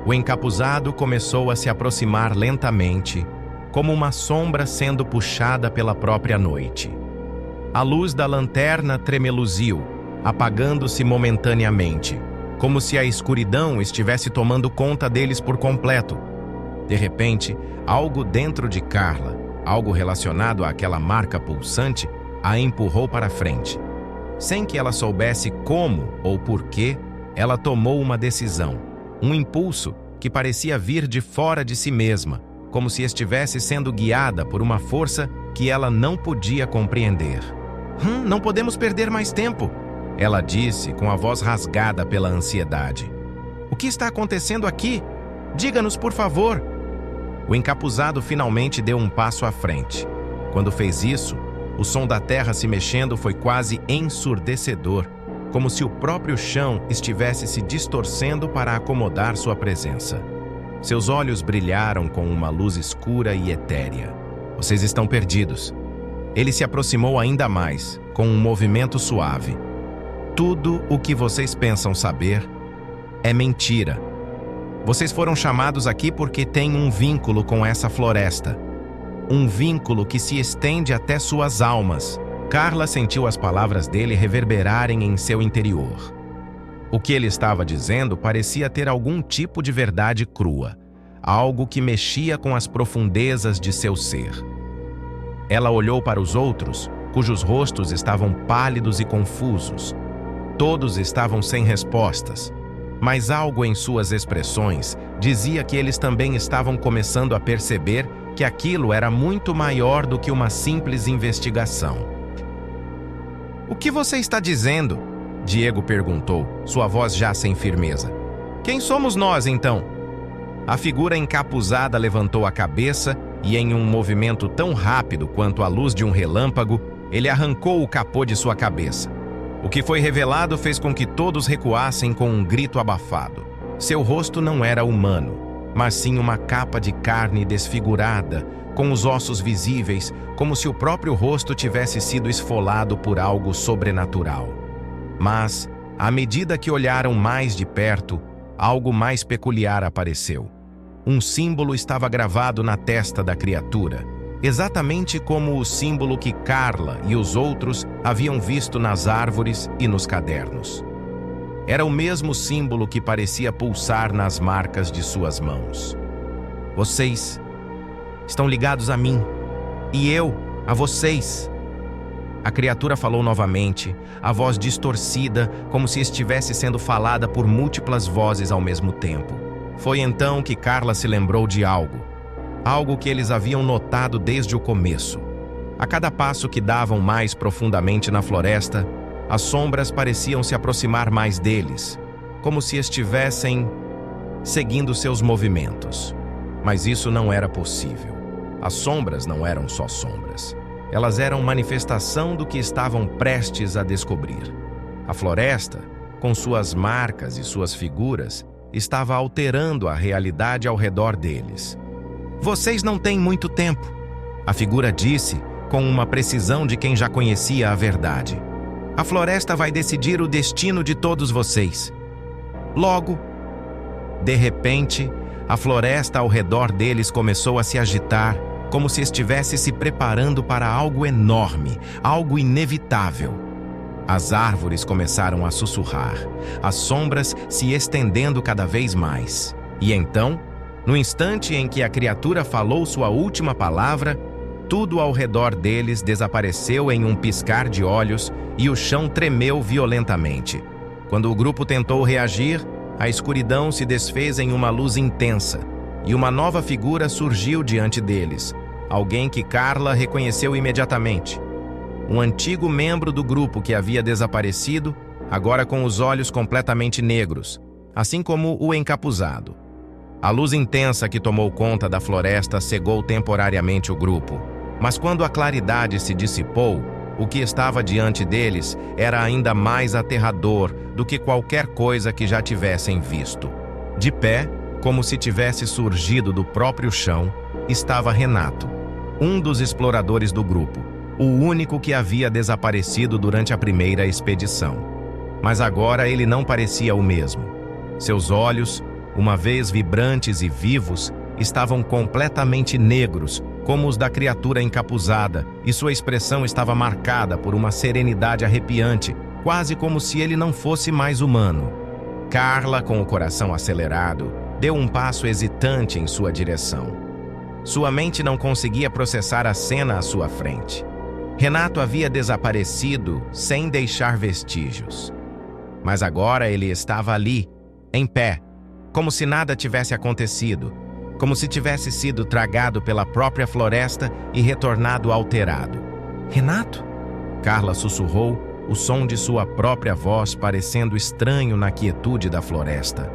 A: O encapuzado começou a se aproximar lentamente, como uma sombra sendo puxada pela própria noite. A luz da lanterna tremeluziu, apagando-se momentaneamente, como se a escuridão estivesse tomando conta deles por completo. De repente, algo dentro de Carla, algo relacionado àquela marca pulsante, a empurrou para frente. Sem que ela soubesse como ou porquê, ela tomou uma decisão, um impulso que parecia vir de fora de si mesma, como se estivesse sendo guiada por uma força que ela não podia compreender. Não podemos perder mais tempo", ela disse com a voz rasgada pela ansiedade. "O que está acontecendo aqui? Diga-nos, por favor." O encapuzado finalmente deu um passo à frente. Quando fez isso, o som da terra se mexendo foi quase ensurdecedor, como se o próprio chão estivesse se distorcendo para acomodar sua presença. Seus olhos brilharam com uma luz escura e etérea. "Vocês estão perdidos." Ele se aproximou ainda mais, com um movimento suave. "Tudo o que vocês pensam saber é mentira. Vocês foram chamados aqui porque têm um vínculo com essa floresta. Um vínculo que se estende até suas almas." Carla sentiu as palavras dele reverberarem em seu interior. O que ele estava dizendo parecia ter algum tipo de verdade crua, algo que mexia com as profundezas de seu ser. Ela olhou para os outros, cujos rostos estavam pálidos e confusos. Todos estavam sem respostas, mas algo em suas expressões dizia que eles também estavam começando a perceber que aquilo era muito maior do que uma simples investigação. "O que você está dizendo?" Diego perguntou, sua voz já sem firmeza. "Quem somos nós, então?" A figura encapuzada levantou a cabeça e, em um movimento tão rápido quanto a luz de um relâmpago, ele arrancou o capô de sua cabeça. O que foi revelado fez com que todos recuassem com um grito abafado. Seu rosto não era humano, mas sim uma capa de carne desfigurada, com os ossos visíveis, como se o próprio rosto tivesse sido esfolado por algo sobrenatural. Mas, à medida que olharam mais de perto, algo mais peculiar apareceu. Um símbolo estava gravado na testa da criatura, exatamente como o símbolo que Carla e os outros haviam visto nas árvores e nos cadernos. Era o mesmo símbolo que parecia pulsar nas marcas de suas mãos. Vocês estão ligados a mim, e eu a vocês. A criatura falou novamente, a voz distorcida, como se estivesse sendo falada por múltiplas vozes ao mesmo tempo. Foi então que Carla se lembrou de algo que eles haviam notado desde o começo. A cada passo que davam mais profundamente na floresta, as sombras pareciam se aproximar mais deles, como se estivessem seguindo seus movimentos. Mas isso não era possível. As sombras não eram só sombras. Elas eram manifestação do que estavam prestes a descobrir. A floresta, com suas marcas e suas figuras, estava alterando a realidade ao redor deles. Vocês não têm muito tempo, a figura disse, com uma precisão de quem já conhecia a verdade. A floresta vai decidir o destino de todos vocês. Logo, de repente, a floresta ao redor deles começou a se agitar, como se estivesse se preparando para algo enorme, algo inevitável. As árvores começaram a sussurrar, as sombras se estendendo cada vez mais. E então, no instante em que a criatura falou sua última palavra, tudo ao redor deles desapareceu em um piscar de olhos e o chão tremeu violentamente. Quando o grupo tentou reagir, a escuridão se desfez em uma luz intensa e uma nova figura surgiu diante deles, alguém que Carla reconheceu imediatamente. Um antigo membro do grupo que havia desaparecido, agora com os olhos completamente negros, assim como o encapuzado. A luz intensa que tomou conta da floresta cegou temporariamente o grupo, mas quando a claridade se dissipou, o que estava diante deles era ainda mais aterrador do que qualquer coisa que já tivessem visto. De pé, como se tivesse surgido do próprio chão, estava Renato, um dos exploradores do grupo, o único que havia desaparecido durante a primeira expedição. Mas agora ele não parecia o mesmo. Seus olhos, uma vez vibrantes e vivos, estavam completamente negros, como os da criatura encapuzada, e sua expressão estava marcada por uma serenidade arrepiante, quase como se ele não fosse mais humano. Carla, com o coração acelerado, deu um passo hesitante em sua direção. Sua mente não conseguia processar a cena à sua frente. Renato havia desaparecido sem deixar vestígios. Mas agora ele estava ali, em pé, como se nada tivesse acontecido, como se tivesse sido tragado pela própria floresta e retornado alterado. Renato? Carla sussurrou, o som de sua própria voz parecendo estranho na quietude da floresta.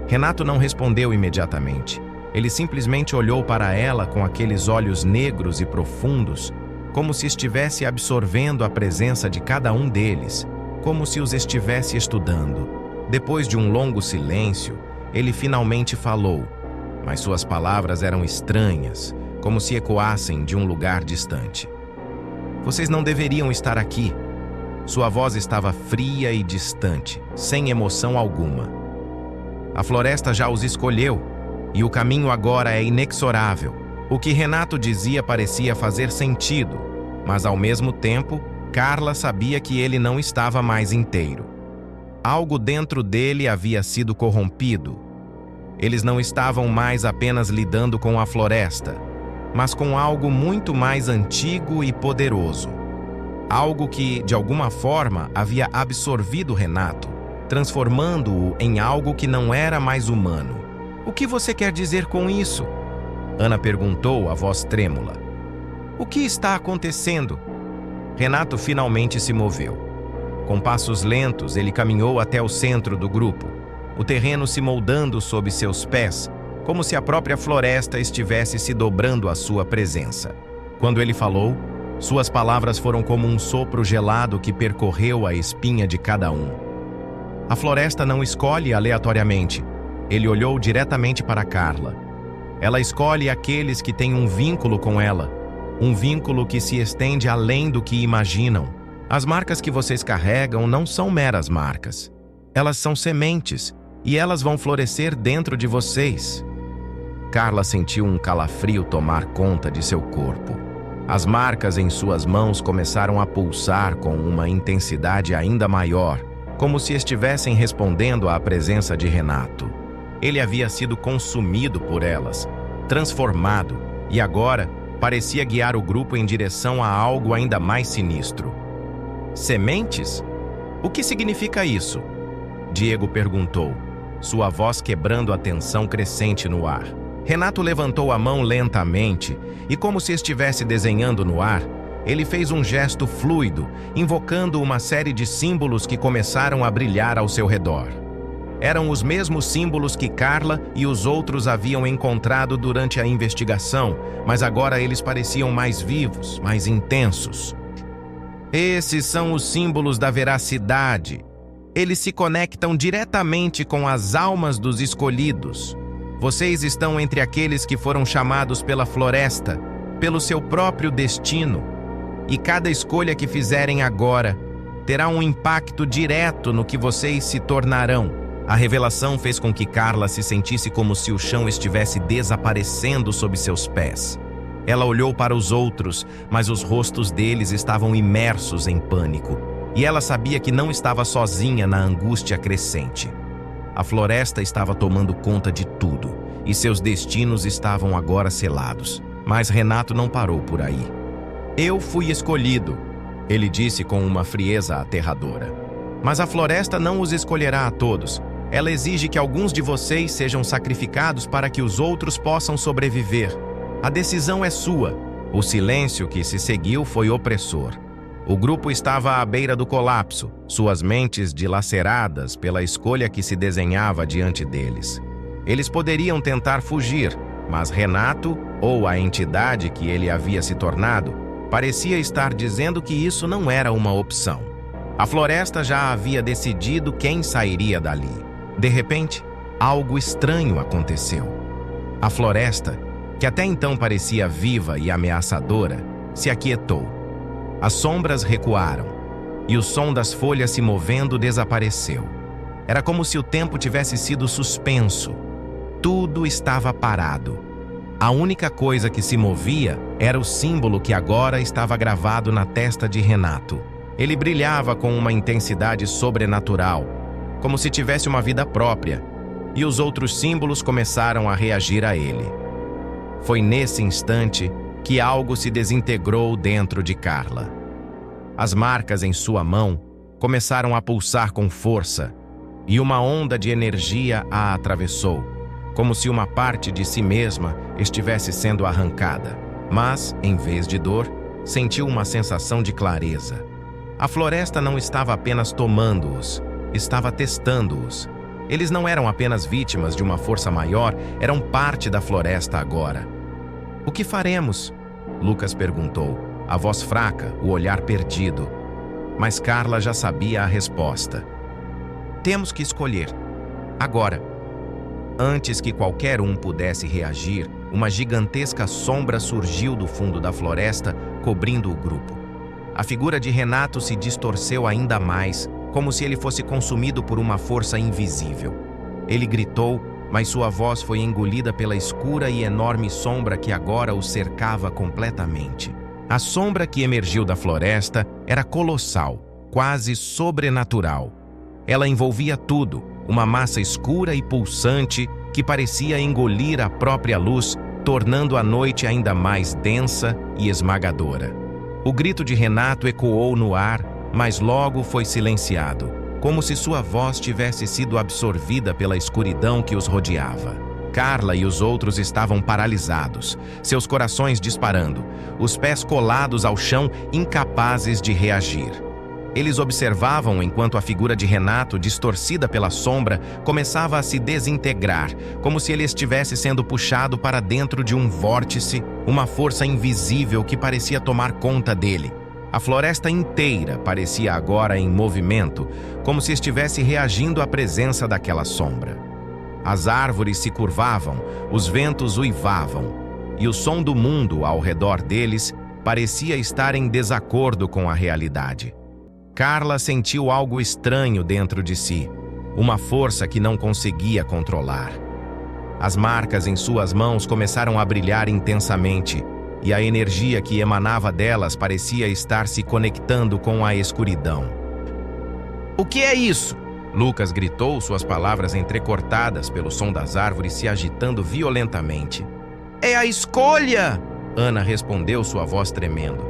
A: Renato não respondeu imediatamente. Ele simplesmente olhou para ela com aqueles olhos negros e profundos, como se estivesse absorvendo a presença de cada um deles, como se os estivesse estudando. Depois de um longo silêncio, ele finalmente falou, mas suas palavras eram estranhas, como se ecoassem de um lugar distante. Vocês não deveriam estar aqui. Sua voz estava fria e distante, sem emoção alguma. A floresta já os escolheu, e o caminho agora é inexorável. O que Renato dizia parecia fazer sentido, mas ao mesmo tempo, Carla sabia que ele não estava mais inteiro. Algo dentro dele havia sido corrompido. Eles não estavam mais apenas lidando com a floresta, mas com algo muito mais antigo e poderoso. Algo que, de alguma forma, havia absorvido Renato, transformando-o em algo que não era mais humano. O que você quer dizer com isso? Ana perguntou, a voz trêmula. O que está acontecendo? Renato finalmente se moveu. Com passos lentos, ele caminhou até o centro do grupo, o terreno se moldando sob seus pés, como se a própria floresta estivesse se dobrando à sua presença. Quando ele falou, suas palavras foram como um sopro gelado que percorreu a espinha de cada um. A floresta não escolhe aleatoriamente. Ele olhou diretamente para Carla. Ela escolhe aqueles que têm um vínculo com ela, um vínculo que se estende além do que imaginam. As marcas que vocês carregam não são meras marcas. Elas são sementes, e elas vão florescer dentro de vocês. Carla sentiu um calafrio tomar conta de seu corpo. As marcas em suas mãos começaram a pulsar com uma intensidade ainda maior, como se estivessem respondendo à presença de Renato. Ele havia sido consumido por elas, transformado, e agora parecia guiar o grupo em direção a algo ainda mais sinistro. Sementes? O que significa isso? Diego perguntou, sua voz quebrando a tensão crescente no ar. Renato levantou a mão lentamente e, como se estivesse desenhando no ar, ele fez um gesto fluido, invocando uma série de símbolos que começaram a brilhar ao seu redor. Eram os mesmos símbolos que Carla e os outros haviam encontrado durante a investigação, mas agora eles pareciam mais vivos, mais intensos. Esses são os símbolos da veracidade. Eles se conectam diretamente com as almas dos escolhidos. Vocês estão entre aqueles que foram chamados pela floresta, pelo seu próprio destino. E cada escolha que fizerem agora terá um impacto direto no que vocês se tornarão. A revelação fez com que Carla se sentisse como se o chão estivesse desaparecendo sob seus pés. Ela olhou para os outros, mas os rostos deles estavam imersos em pânico. E ela sabia que não estava sozinha na angústia crescente. A floresta estava tomando conta de tudo, e seus destinos estavam agora selados. Mas Renato não parou por aí. Eu fui escolhido, ele disse com uma frieza aterradora. Mas a floresta não os escolherá a todos. Ela exige que alguns de vocês sejam sacrificados para que os outros possam sobreviver. A decisão é sua. O silêncio que se seguiu foi opressor. O grupo estava à beira do colapso, suas mentes dilaceradas pela escolha que se desenhava diante deles. Eles poderiam tentar fugir, mas Renato, ou a entidade que ele havia se tornado, parecia estar dizendo que isso não era uma opção. A floresta já havia decidido quem sairia dali. De repente, algo estranho aconteceu. A floresta, que até então parecia viva e ameaçadora, se aquietou. As sombras recuaram, e o som das folhas se movendo desapareceu. Era como se o tempo tivesse sido suspenso. Tudo estava parado. A única coisa que se movia era o símbolo que agora estava gravado na testa de Renato. Ele brilhava com uma intensidade sobrenatural, como se tivesse uma vida própria, e os outros símbolos começaram a reagir a ele. Foi nesse instante que algo se desintegrou dentro de Carla. As marcas em sua mão começaram a pulsar com força, e uma onda de energia a atravessou, como se uma parte de si mesma estivesse sendo arrancada. Mas, em vez de dor, sentiu uma sensação de clareza. A floresta não estava apenas tomando-os, estava testando-os. Eles não eram apenas vítimas de uma força maior, eram parte da floresta agora. O que faremos? Lucas perguntou, a voz fraca, o olhar perdido. Mas Carla já sabia a resposta. Temos que escolher. Agora. Antes que qualquer um pudesse reagir, uma gigantesca sombra surgiu do fundo da floresta, cobrindo o grupo. A figura de Renato se distorceu ainda mais, como se ele fosse consumido por uma força invisível. Ele gritou, mas sua voz foi engolida pela escura e enorme sombra que agora o cercava completamente. A sombra que emergiu da floresta era colossal, quase sobrenatural. Ela envolvia tudo, uma massa escura e pulsante que parecia engolir a própria luz, tornando a noite ainda mais densa e esmagadora. O grito de Renato ecoou no ar, mas logo foi silenciado, como se sua voz tivesse sido absorvida pela escuridão que os rodeava. Carla e os outros estavam paralisados, seus corações disparando, os pés colados ao chão, incapazes de reagir. Eles observavam enquanto a figura de Renato, distorcida pela sombra, começava a se desintegrar, como se ele estivesse sendo puxado para dentro de um vórtice, uma força invisível que parecia tomar conta dele. A floresta inteira parecia agora em movimento, como se estivesse reagindo à presença daquela sombra. As árvores se curvavam, os ventos uivavam, e o som do mundo ao redor deles parecia estar em desacordo com a realidade. Carla sentiu algo estranho dentro de si, uma força que não conseguia controlar. As marcas em suas mãos começaram a brilhar intensamente, e a energia que emanava delas parecia estar se conectando com a escuridão. O que é isso? Lucas gritou, suas palavras entrecortadas pelo som das árvores se agitando violentamente. É a escolha! Ana respondeu, sua voz tremendo.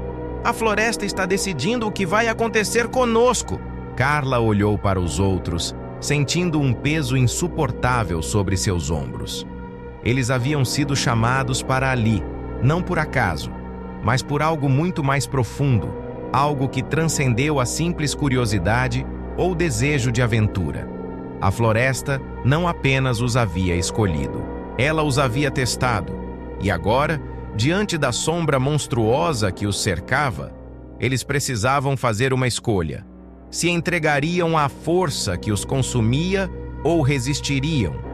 A: A floresta está decidindo o que vai acontecer conosco. Carla olhou para os outros, sentindo um peso insuportável sobre seus ombros. Eles haviam sido chamados para ali, não por acaso, mas por algo muito mais profundo, algo que transcendeu a simples curiosidade ou desejo de aventura. A floresta não apenas os havia escolhido, ela os havia testado, e agora, diante da sombra monstruosa que os cercava, eles precisavam fazer uma escolha. Se entregariam à força que os consumia ou resistiriam,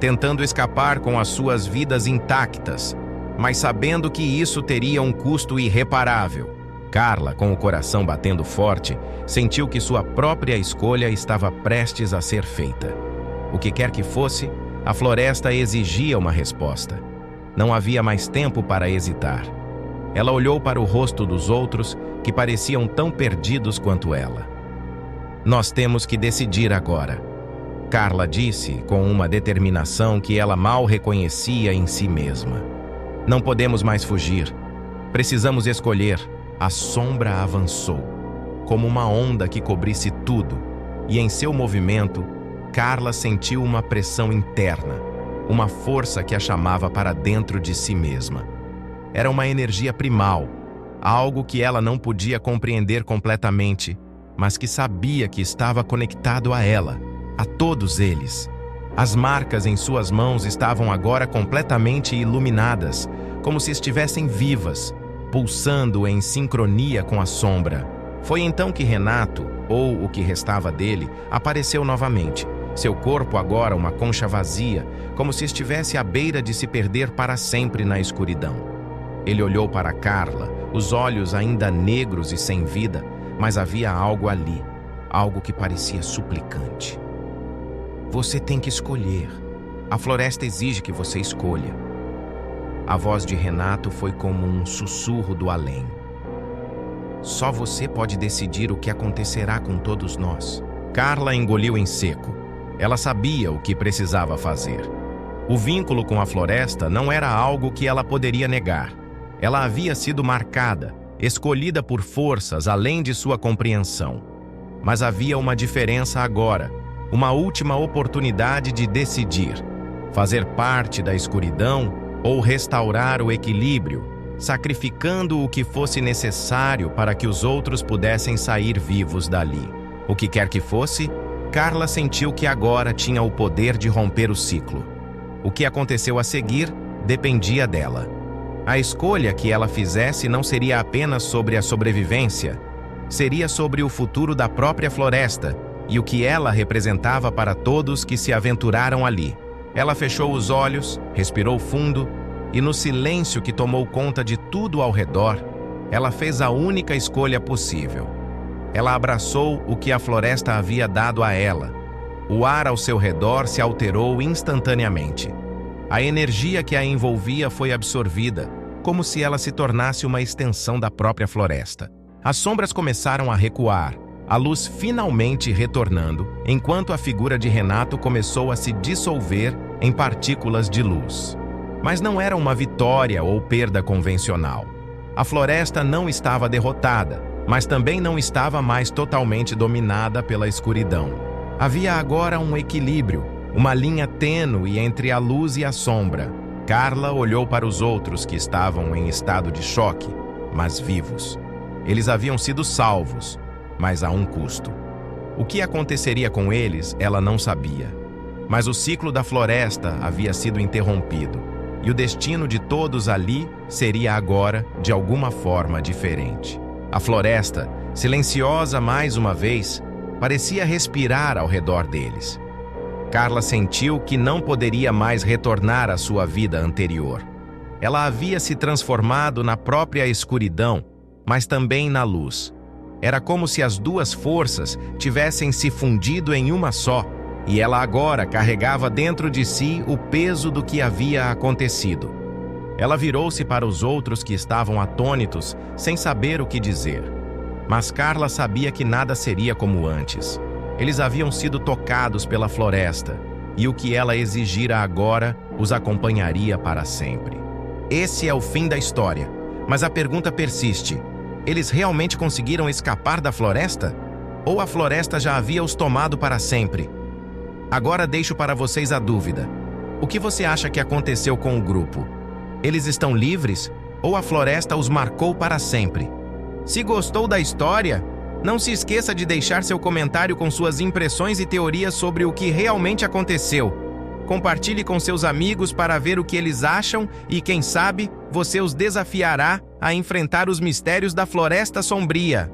A: tentando escapar com as suas vidas intactas, mas sabendo que isso teria um custo irreparável. Carla, com o coração batendo forte, sentiu que sua própria escolha estava prestes a ser feita. O que quer que fosse, a floresta exigia uma resposta. Não havia mais tempo para hesitar. Ela olhou para o rosto dos outros, que pareciam tão perdidos quanto ela. Nós temos que decidir agora, Carla disse com uma determinação que ela mal reconhecia em si mesma. Não podemos mais fugir. Precisamos escolher. A sombra avançou, como uma onda que cobrisse tudo, e em seu movimento, Carla sentiu uma pressão interna, uma força que a chamava para dentro de si mesma. Era uma energia primal, algo que ela não podia compreender completamente, mas que sabia que estava conectado a ela, a todos eles. As marcas em suas mãos estavam agora completamente iluminadas, como se estivessem vivas, pulsando em sincronia com a sombra. Foi então que Renato, ou o que restava dele, apareceu novamente. Seu corpo agora uma concha vazia, como se estivesse à beira de se perder para sempre na escuridão. Ele olhou para Carla, os olhos ainda negros e sem vida, mas havia algo ali, algo que parecia suplicante. Você tem que escolher. A floresta exige que você escolha. A voz de Renato foi como um sussurro do além. Só você pode decidir o que acontecerá com todos nós. Carla engoliu em seco. Ela sabia o que precisava fazer. O vínculo com a floresta não era algo que ela poderia negar. Ela havia sido marcada, escolhida por forças além de sua compreensão. Mas havia uma diferença agora, uma última oportunidade de decidir. Fazer parte da escuridão ou restaurar o equilíbrio, sacrificando o que fosse necessário para que os outros pudessem sair vivos dali. O que quer que fosse, Carla sentiu que agora tinha o poder de romper o ciclo. O que aconteceu a seguir dependia dela. A escolha que ela fizesse não seria apenas sobre a sobrevivência, seria sobre o futuro da própria floresta e o que ela representava para todos que se aventuraram ali. Ela fechou os olhos, respirou fundo e, no silêncio que tomou conta de tudo ao redor, ela fez a única escolha possível. Ela abraçou o que a floresta havia dado a ela. O ar ao seu redor se alterou instantaneamente. A energia que a envolvia foi absorvida, como se ela se tornasse uma extensão da própria floresta. As sombras começaram a recuar, a luz finalmente retornando, enquanto a figura de Renato começou a se dissolver em partículas de luz. Mas não era uma vitória ou perda convencional. A floresta não estava derrotada, mas também não estava mais totalmente dominada pela escuridão. Havia agora um equilíbrio, uma linha tênue entre a luz e a sombra. Carla olhou para os outros que estavam em estado de choque, mas vivos. Eles haviam sido salvos, mas a um custo. O que aconteceria com eles, ela não sabia. Mas o ciclo da floresta havia sido interrompido, e o destino de todos ali seria agora, de alguma forma, diferente. A floresta, silenciosa mais uma vez, parecia respirar ao redor deles. Carla sentiu que não poderia mais retornar à sua vida anterior. Ela havia se transformado na própria escuridão, mas também na luz. Era como se as duas forças tivessem se fundido em uma só, e ela agora carregava dentro de si o peso do que havia acontecido. Ela virou-se para os outros que estavam atônitos, sem saber o que dizer. Mas Carla sabia que nada seria como antes. Eles haviam sido tocados pela floresta, e o que ela exigira agora os acompanharia para sempre. Esse é o fim da história, mas a pergunta persiste: eles realmente conseguiram escapar da floresta? Ou a floresta já havia os tomado para sempre? Agora deixo para vocês a dúvida. O que você acha que aconteceu com o grupo? Eles estão livres ou a floresta os marcou para sempre? Se gostou da história, não se esqueça de deixar seu comentário com suas impressões e teorias sobre o que realmente aconteceu. Compartilhe com seus amigos para ver o que eles acham e, quem sabe, você os desafiará a enfrentar os mistérios da Floresta Sombria.